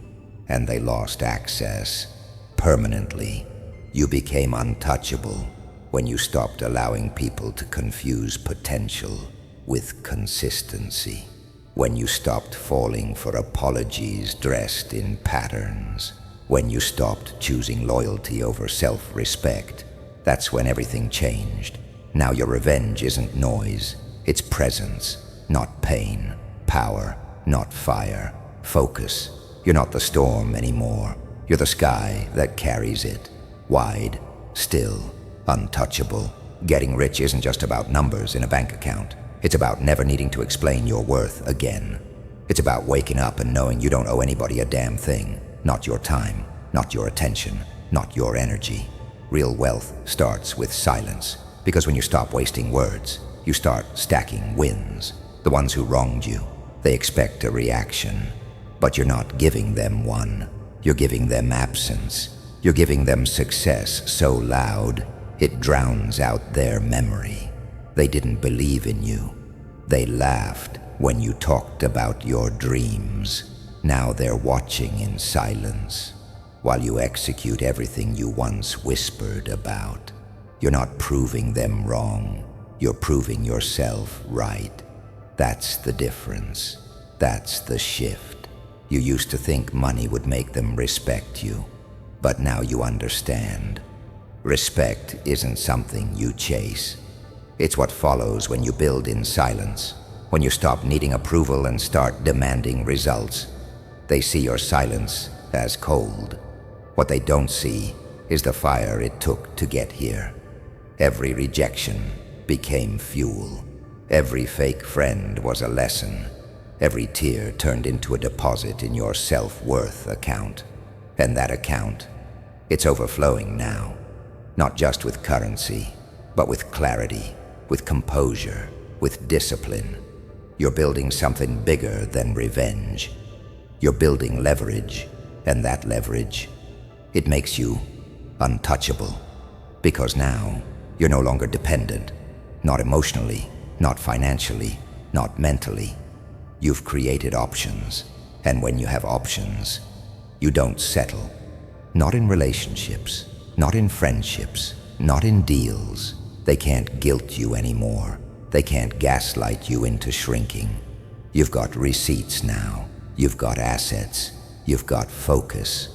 and they lost access permanently. You became untouchable when you stopped allowing people to confuse potential with consistency. When you stopped falling for apologies dressed in patterns. When you stopped choosing loyalty over self-respect. That's when everything changed. Now your revenge isn't noise, it's presence, not pain. Power, not fire. Focus. You're not the storm anymore. You're the sky that carries it. Wide, still, untouchable. Getting rich isn't just about numbers in a bank account. It's about never needing to explain your worth again. It's about waking up and knowing you don't owe anybody a damn thing. Not your time, not your attention, not your energy. Real wealth starts with silence, because when you stop wasting words, you start stacking wins. The ones who wronged you, they expect a reaction, but you're not giving them one. You're giving them absence. You're giving them success so loud, it drowns out their memory. They didn't believe in you. They laughed when you talked about your dreams. Now they're watching in silence while you execute everything you once whispered about. You're not proving them wrong. You're proving yourself right. That's the difference. That's the shift. You used to think money would make them respect you, but now you understand. Respect isn't something you chase. It's what follows when you build in silence, when you stop needing approval and start demanding results. They see your silence as cold. What they don't see is the fire it took to get here. Every rejection became fuel. Every fake friend was a lesson. Every tear turned into a deposit in your self-worth account. And that account, it's overflowing now. Not just with currency, but with clarity, with composure, with discipline. You're building something bigger than revenge. You're building leverage, and that leverage, it makes you untouchable. Because now, you're no longer dependent, not emotionally, not financially, not mentally. You've created options, and when you have options, you don't settle. Not in relationships, not in friendships, not in deals. They can't guilt you anymore. They can't gaslight you into shrinking. You've got receipts now. You've got assets. You've got focus.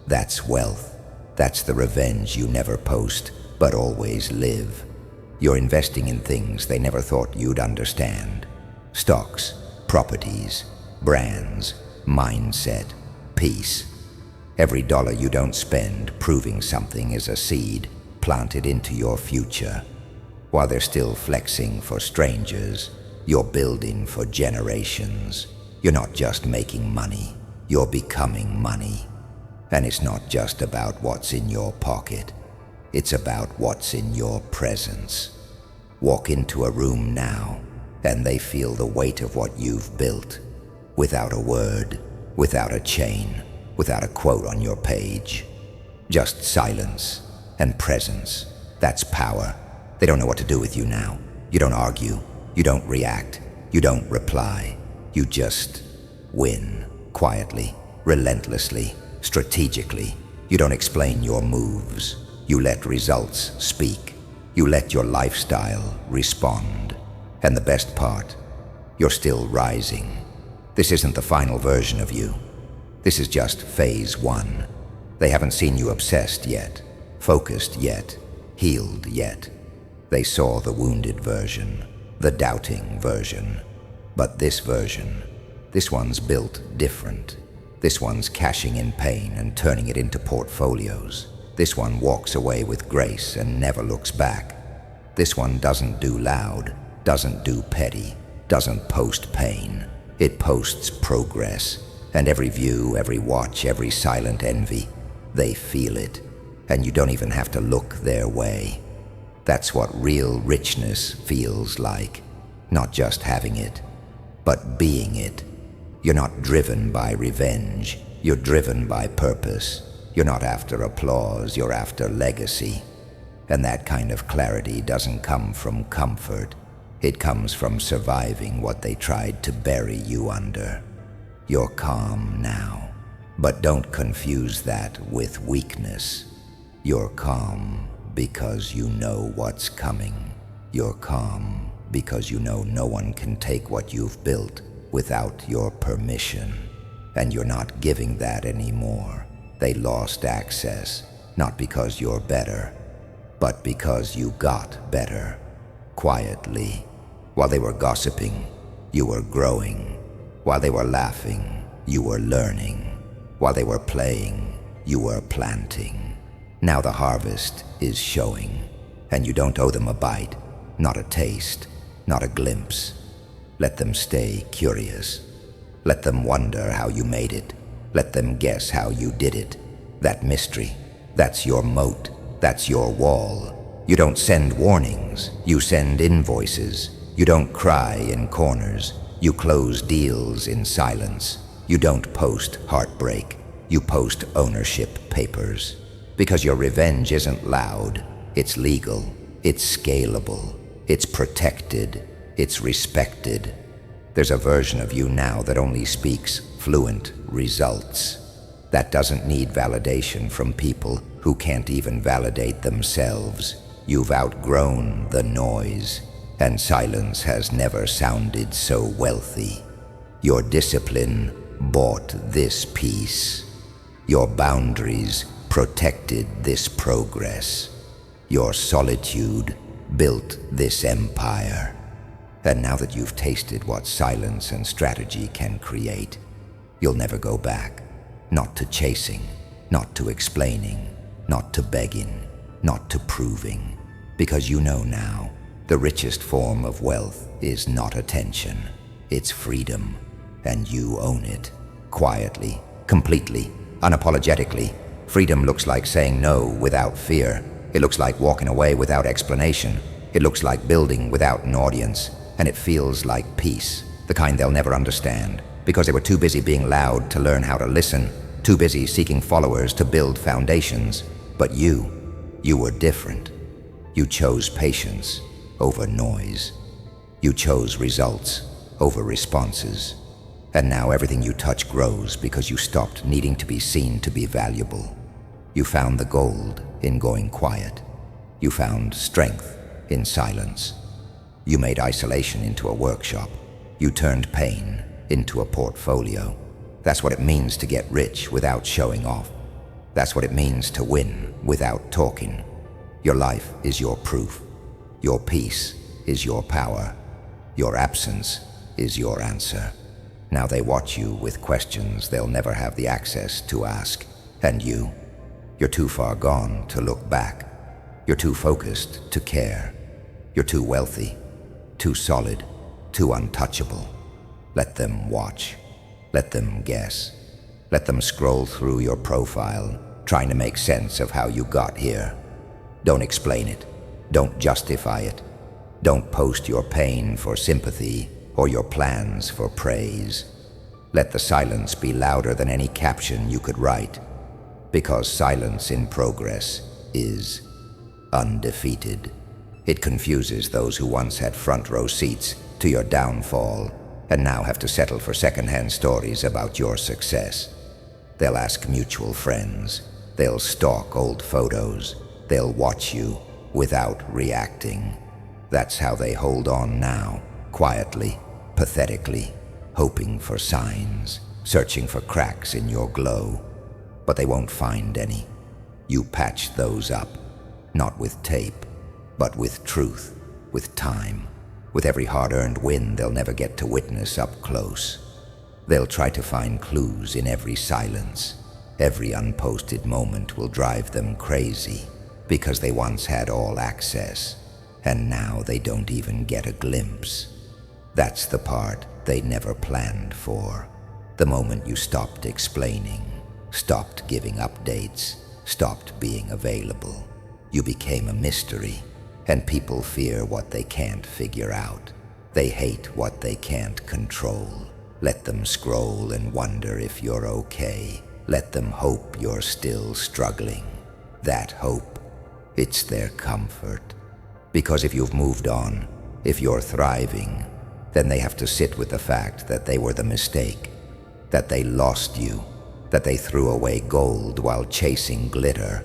That's wealth. That's the revenge you never post, but always live. You're investing in things they never thought you'd understand. Stocks, properties, brands, mindset, peace. Every dollar you don't spend proving something is a seed planted into your future. While they're still flexing for strangers, you're building for generations. You're not just making money, you're becoming money. And it's not just about what's in your pocket. It's about what's in your presence. Walk into a room now, and they feel the weight of what you've built. Without a word, without a chain, without a quote on your page. Just silence and presence. That's power. They don't know what to do with you now. You don't argue. You don't react. You don't reply. You just win. Quietly, relentlessly, strategically. You don't explain your moves. You let results speak. You let your lifestyle respond. And the best part, you're still rising. This isn't the final version of you. This is just phase 1. They haven't seen you obsessed yet, focused yet, healed yet. They saw the wounded version, the doubting version. But this version, this one's built different. This one's cashing in pain and turning it into portfolios. This one walks away with grace and never looks back. This one doesn't do loud, doesn't do petty, doesn't post pain. It posts progress. And every view, every watch, every silent envy, they feel it. And you don't even have to look their way. That's what real richness feels like. Not just having it, but being it. You're not driven by revenge. You're driven by purpose. You're not after applause, you're after legacy. And that kind of clarity doesn't come from comfort. It comes from surviving what they tried to bury you under. You're calm now, but don't confuse that with weakness. You're calm because you know what's coming. You're calm because you know no one can take what you've built without your permission. And you're not giving that anymore. They lost access, not because you're better, but because you got better. Quietly. While they were gossiping, you were growing. While they were laughing, you were learning. While they were playing, you were planting. Now the harvest is showing, and you don't owe them a bite, not a taste, not a glimpse. Let them stay curious. Let them wonder how you made it. Let them guess how you did it. That mystery, that's your moat, that's your wall. You don't send warnings, you send invoices. You don't cry in corners, you close deals in silence. You don't post heartbreak, you post ownership papers. Because your revenge isn't loud, it's legal, it's scalable, it's protected, it's respected. There's a version of you now that only speaks fluent results. That doesn't need validation from people who can't even validate themselves. You've outgrown the noise, and silence has never sounded so wealthy. Your discipline bought this peace. Your boundaries protected this progress. Your solitude built this empire. And now that you've tasted what silence and strategy can create, you'll never go back. Not to chasing, not to explaining, not to begging, not to proving. Because you know now, the richest form of wealth is not attention, it's freedom. And you own it. Quietly, completely, unapologetically. Freedom looks like saying no without fear. It looks like walking away without explanation. It looks like building without an audience. And it feels like peace, the kind they'll never understand, because they were too busy being loud to learn how to listen, too busy seeking followers to build foundations. But you were different. You chose patience over noise. You chose results over responses. And now everything you touch grows because you stopped needing to be seen to be valuable. You found the gold in going quiet. You found strength in silence. You made isolation into a workshop. You turned pain into a portfolio. That's what it means to get rich without showing off. That's what it means to win without talking. Your life is your proof. Your peace is your power. Your absence is your answer. Now they watch you with questions they'll never have the access to ask. And you're too far gone to look back. You're too focused to care. You're too wealthy, too solid, too untouchable. Let them watch. Let them guess. Let them scroll through your profile, trying to make sense of how you got here. Don't explain it. Don't justify it. Don't post your pain for sympathy or your plans for praise. Let the silence be louder than any caption you could write, because silence in progress is undefeated. It confuses those who once had front row seats to your downfall and now have to settle for secondhand stories about your success. They'll ask mutual friends. They'll stalk old photos. They'll watch you without reacting. That's how they hold on now, quietly, pathetically, hoping for signs, searching for cracks in your glow. But they won't find any. You patch those up, not with tape, but with truth, with time, with every hard-earned win they'll never get to witness up close. They'll try to find clues in every silence. Every unposted moment will drive them crazy, because they once had all access, and now they don't even get a glimpse. That's the part they never planned for. The moment you stopped explaining, stopped giving updates, stopped being available. You became a mystery, and people fear what they can't figure out. They hate what they can't control. Let them scroll and wonder if you're okay. Let them hope you're still struggling. That hope, it's their comfort. Because if you've moved on, if you're thriving, then they have to sit with the fact that they were the mistake, that they lost you, that they threw away gold while chasing glitter.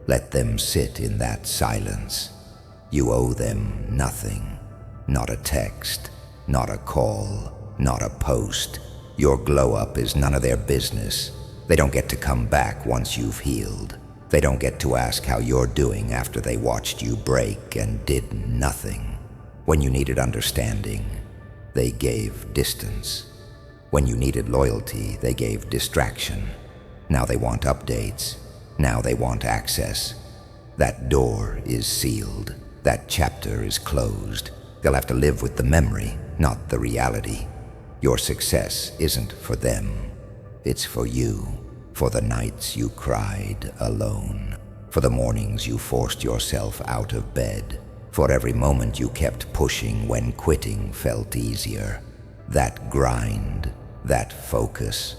Let them sit in that silence. You owe them nothing. Not a text, not a call, not a post. Your glow-up is none of their business. They don't get to come back once you've healed. They don't get to ask how you're doing after they watched you break and did nothing. When you needed understanding, they gave distance. When you needed loyalty, they gave distraction. Now they want updates. Now they want access. That door is sealed. That chapter is closed. They'll have to live with the memory, not the reality. Your success isn't for them. It's for you. For the nights you cried alone. For the mornings you forced yourself out of bed. For every moment you kept pushing when quitting felt easier. That grind, that focus,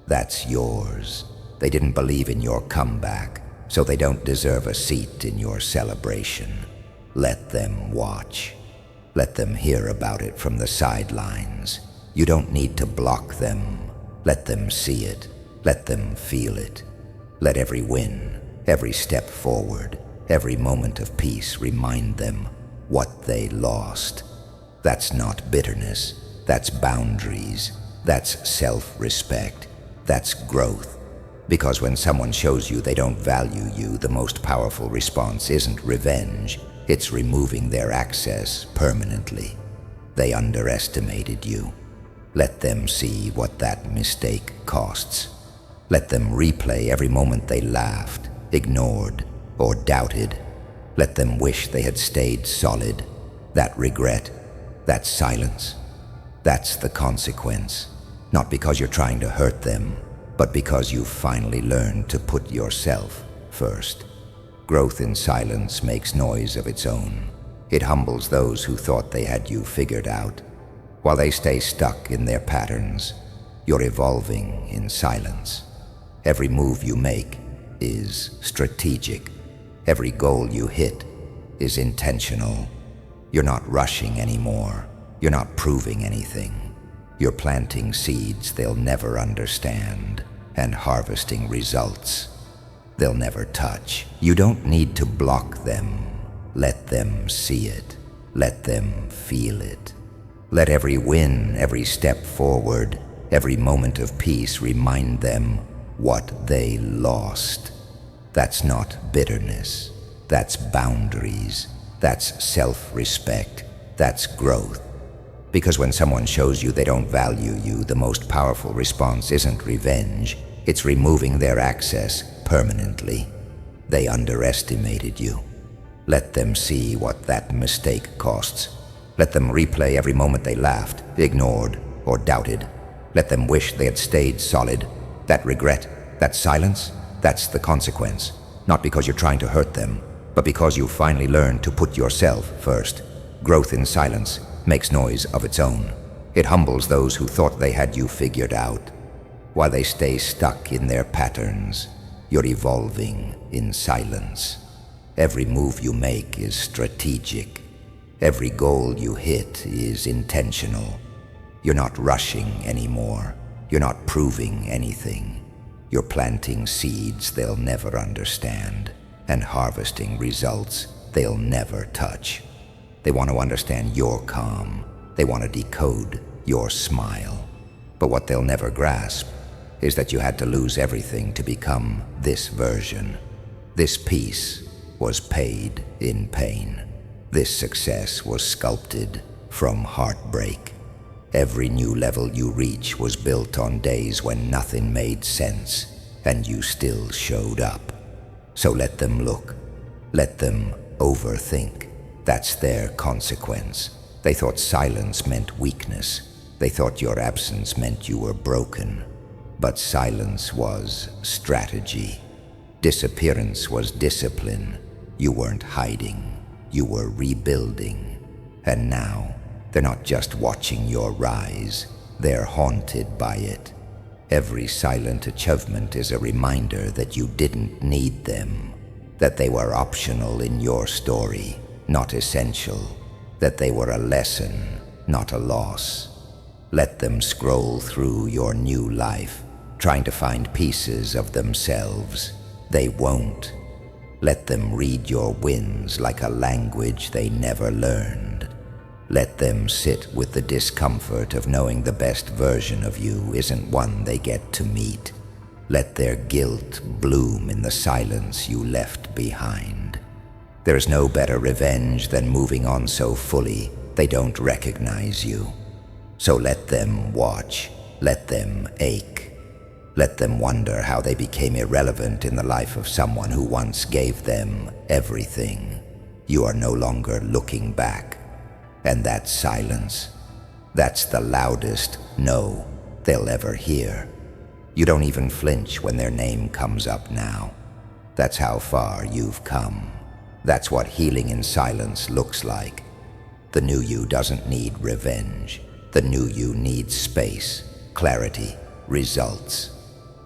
that's yours. They didn't believe in your comeback, so they don't deserve a seat in your celebration. Let them watch. Let them hear about it from the sidelines. You don't need to block them. Let them see it. Let them feel it. Let every win, every step forward, every moment of peace remind them what they lost. That's not bitterness. That's boundaries. That's self-respect. That's growth. Because when someone shows you they don't value you, the most powerful response isn't revenge. It's removing their access permanently. They underestimated you. Let them see what that mistake costs. Let them replay every moment they laughed, ignored, or doubted. Let them wish they had stayed solid. That regret, that silence, that's the consequence. Not because you're trying to hurt them, but because you've finally learned to put yourself first. Growth in silence makes noise of its own. It humbles those who thought they had you figured out. While they stay stuck in their patterns, you're evolving in silence. Every move you make is strategic. Every goal you hit is intentional. You're not rushing anymore. You're not proving anything. You're planting seeds they'll never understand and harvesting results they'll never touch. You don't need to block them. Let them see it. Let them feel it. Let every win, every step forward, every moment of peace remind them what they lost. That's not bitterness. That's boundaries. That's self-respect. That's growth. Because when someone shows you they don't value you, the most powerful response isn't revenge. It's removing their access permanently. They underestimated you. Let them see what that mistake costs. Let them replay every moment they laughed, ignored, or doubted. Let them wish they had stayed solid. That regret, that silence, that's the consequence. Not because you're trying to hurt them, but because you finally learned to put yourself first. Growth in silence makes noise of its own. It humbles those who thought they had you figured out. While they stay stuck in their patterns, you're evolving in silence. Every move you make is strategic. Every goal you hit is intentional. You're not rushing anymore. You're not proving anything. You're planting seeds they'll never understand and harvesting results they'll never touch. They want to understand your calm. They want to decode your smile. But what they'll never grasp is that you had to lose everything to become this version. This peace was paid in pain. This success was sculpted from heartbreak. Every new level you reach was built on days when nothing made sense, and you still showed up. So let them look. Let them overthink. That's their consequence. They thought silence meant weakness. They thought your absence meant you were broken. But silence was strategy. Disappearance was discipline. You weren't hiding. You were rebuilding. And now, They're not just watching your rise, they're haunted by it. Every silent achievement is a reminder that you didn't need them, that they were optional in your story, not essential, that they were a lesson, not a loss. Let them scroll through your new life, trying to find pieces of themselves. They won't. Let them read your wins like a language they never learned. Let them sit with the discomfort of knowing the best version of you isn't one they get to meet. Let their guilt bloom in the silence you left behind. There's no better revenge than moving on so fully they don't recognize you. So let them watch, let them ache. Let them wonder how they became irrelevant in the life of someone who once gave them everything. You are no longer looking back. And that silence, that's the loudest no they'll ever hear. You don't even flinch when their name comes up now. That's how far you've come. That's what healing in silence looks like. The new you doesn't need revenge. The new you needs space, clarity, results.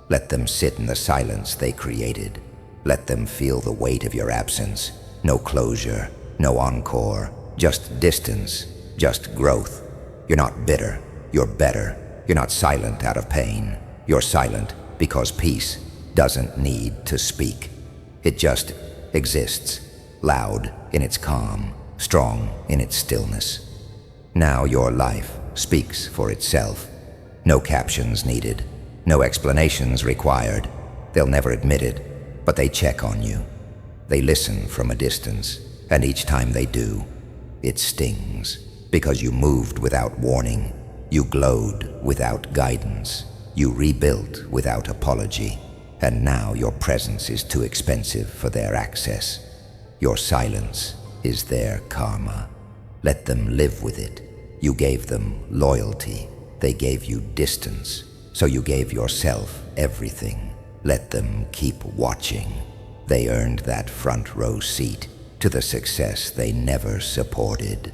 Let them sit in the silence they created. Let them feel the weight of your absence. No closure, no encore, just distance, just growth. You're not bitter, you're better. You're not silent out of pain. You're silent because peace doesn't need to speak. It just exists, loud in its calm, strong in its stillness. Now your life speaks for itself. No captions needed, no explanations required. They'll never admit it, but they check on you. They listen from a distance, and each time they do, it stings, because you moved without warning. You glowed without guidance. You rebuilt without apology. And now your presence is too expensive for their access. Your silence is their karma. Let them live with it. You gave them loyalty. They gave you distance. So you gave yourself everything. Let them keep watching. They earned that front row seat to the success they never supported.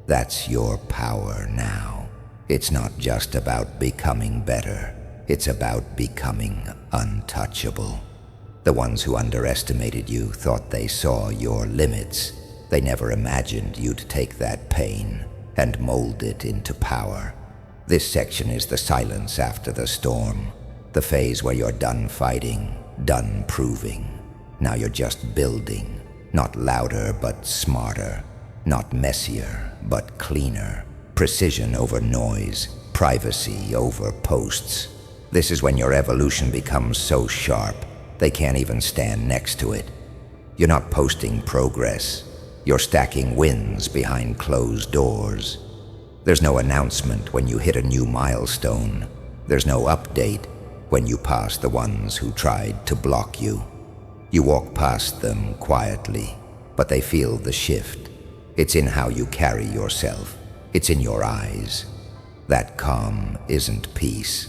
That's your power now. It's not just about becoming better. It's about becoming untouchable. The ones who underestimated you thought they saw your limits. They never imagined you'd take that pain and mold it into power. This section is the silence after the storm, the phase where you're done fighting, done proving. Now you're just building, not louder but smarter, not messier but cleaner, precision over noise, privacy over posts. This is when your evolution becomes so sharp, they can't even stand next to it. You're not posting progress. You're stacking wins behind closed doors. There's no announcement when you hit a new milestone. There's no update when you pass the ones who tried to block you. You walk past them quietly, but they feel the shift. It's in how you carry yourself. It's in your eyes. That calm isn't peace.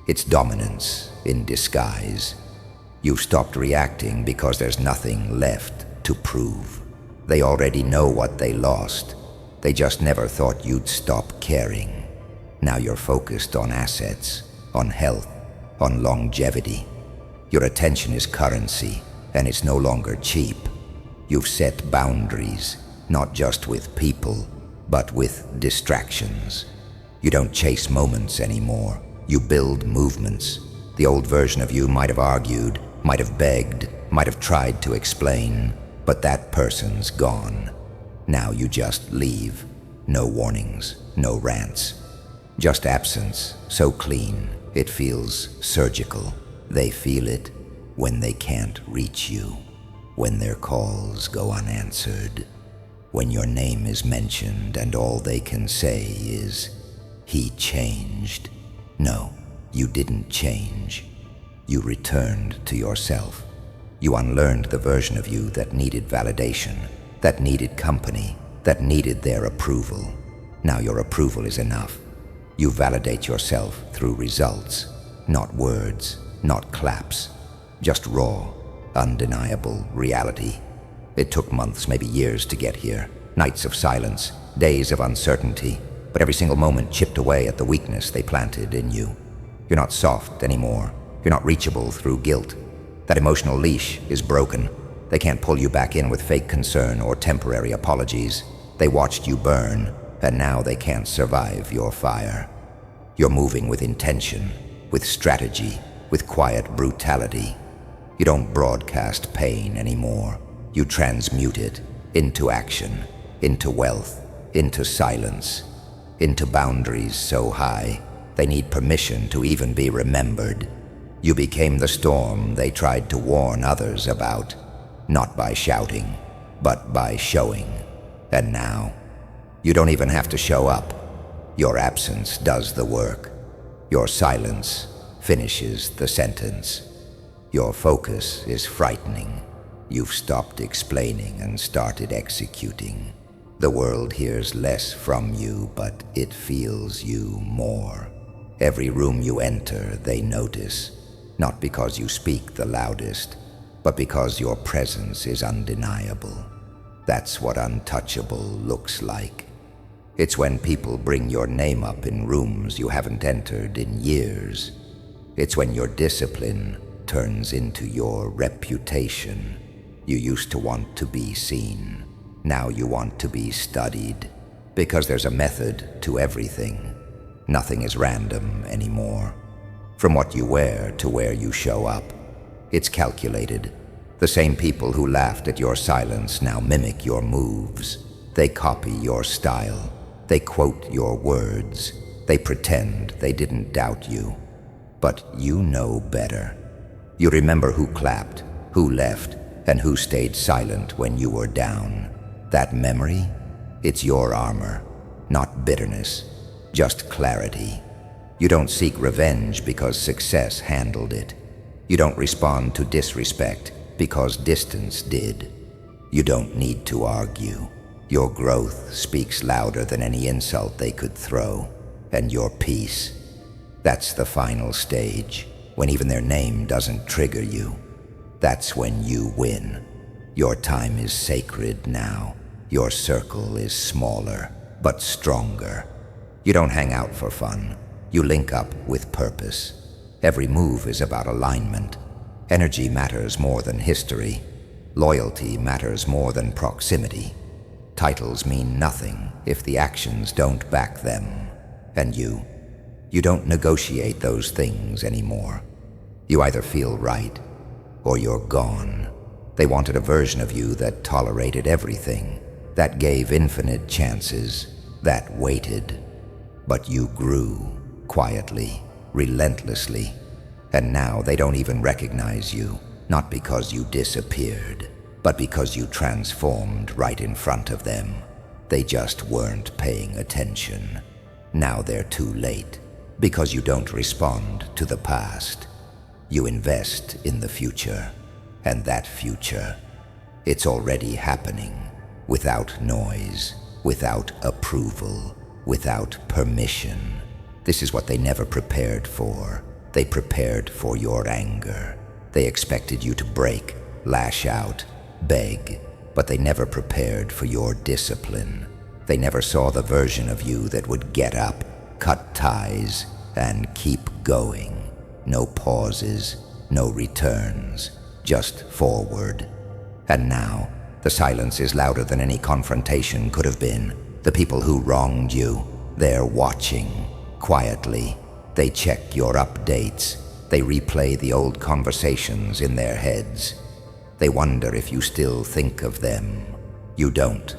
It's dominance in disguise. You've stopped reacting because there's nothing left to prove. They already know what they lost. They just never thought you'd stop caring. Now you're focused on assets, on health, on longevity. Your attention is currency, and it's no longer cheap. You've set boundaries, not just with people, but with distractions. You don't chase moments anymore. You build movements. The old version of you might have argued, might have begged, might have tried to explain, but that person's gone. Now you just leave. No warnings, no rants. Just absence, so clean, it feels surgical. They feel it when they can't reach you, when their calls go unanswered, when your name is mentioned and all they can say is, "He changed." No, you didn't change. You returned to yourself. You unlearned the version of you that needed validation, that needed company, that needed their approval. Now your approval is enough. You validate yourself through results, not words, not claps, just raw, undeniable reality. It took months, maybe years to get here. Nights of silence, days of uncertainty, but every single moment chipped away at the weakness they planted in you. You're not soft anymore. You're not reachable through guilt. That emotional leash is broken. They can't pull you back in with fake concern or temporary apologies. They watched you burn, and now they can't survive your fire. You're moving with intention, with strategy, with quiet brutality. You don't broadcast pain anymore. You transmute it into action, into wealth, into silence, into boundaries so high they need permission to even be remembered. You became the storm they tried to warn others about, not by shouting, but by showing. And now, you don't even have to show up. Your absence does the work. Your silence finishes the sentence. Your focus is frightening. You've stopped explaining and started executing. The world hears less from you, but it feels you more. Every room you enter, they notice, not because you speak the loudest, but because your presence is undeniable. That's what untouchable looks like. It's when people bring your name up in rooms you haven't entered in years. It's when your discipline turns into your reputation. You used to want to be seen. Now you want to be studied. Because there's a method to everything. Nothing is random anymore. From what you wear to where you show up, it's calculated. The same people who laughed at your silence now mimic your moves. They copy your style. They quote your words. They pretend they didn't doubt you. But you know better. You remember who clapped, who left, and who stayed silent when you were down. That memory, it's your armor, not bitterness, just clarity. You don't seek revenge because success handled it. You don't respond to disrespect because distance did. You don't need to argue. Your growth speaks louder than any insult they could throw. And your peace, that's the final stage, when even their name doesn't trigger you. That's when you win. Your time is sacred now. Your circle is smaller, but stronger. You don't hang out for fun. You link up with purpose. Every move is about alignment. Energy matters more than history. Loyalty matters more than proximity. Titles mean nothing if the actions don't back them. And you don't negotiate those things anymore. You either feel right or you're gone. They wanted a version of you that tolerated everything, that gave infinite chances, that waited. But you grew, quietly, relentlessly, and now they don't even recognize you, not because you disappeared, but because you transformed right in front of them. They just weren't paying attention. Now they're too late, because you don't respond to the past. You invest in the future, and that future, it's already happening, without noise, without approval, without permission. This is what they never prepared for. They prepared for your anger. They expected you to break, lash out, beg, but they never prepared for your discipline. They never saw the version of you that would get up, cut ties, and keep going. No pauses, no returns, just forward. And now, the silence is louder than any confrontation could have been. The people who wronged you, they're watching, quietly. They check your updates. They replay the old conversations in their heads. They wonder if you still think of them. You don't.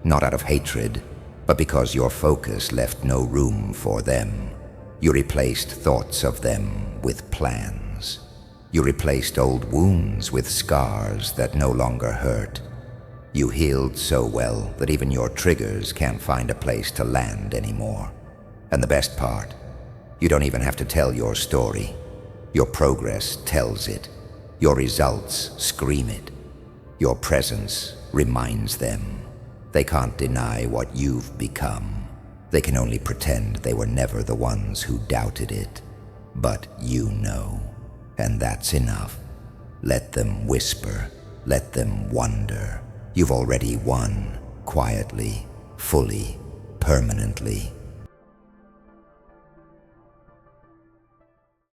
Not out of hatred, but because your focus left no room for them. You replaced thoughts of them with plans. You replaced old wounds with scars that no longer hurt. You healed so well that even your triggers can't find a place to land anymore. And the best part, you don't even have to tell your story. Your progress tells it. Your results scream it. Your presence reminds them. They can't deny what you've become. They can only pretend they were never the ones who doubted it. But you know, and that's enough. Let them whisper. Let them wonder. You've already won, quietly, fully, permanently.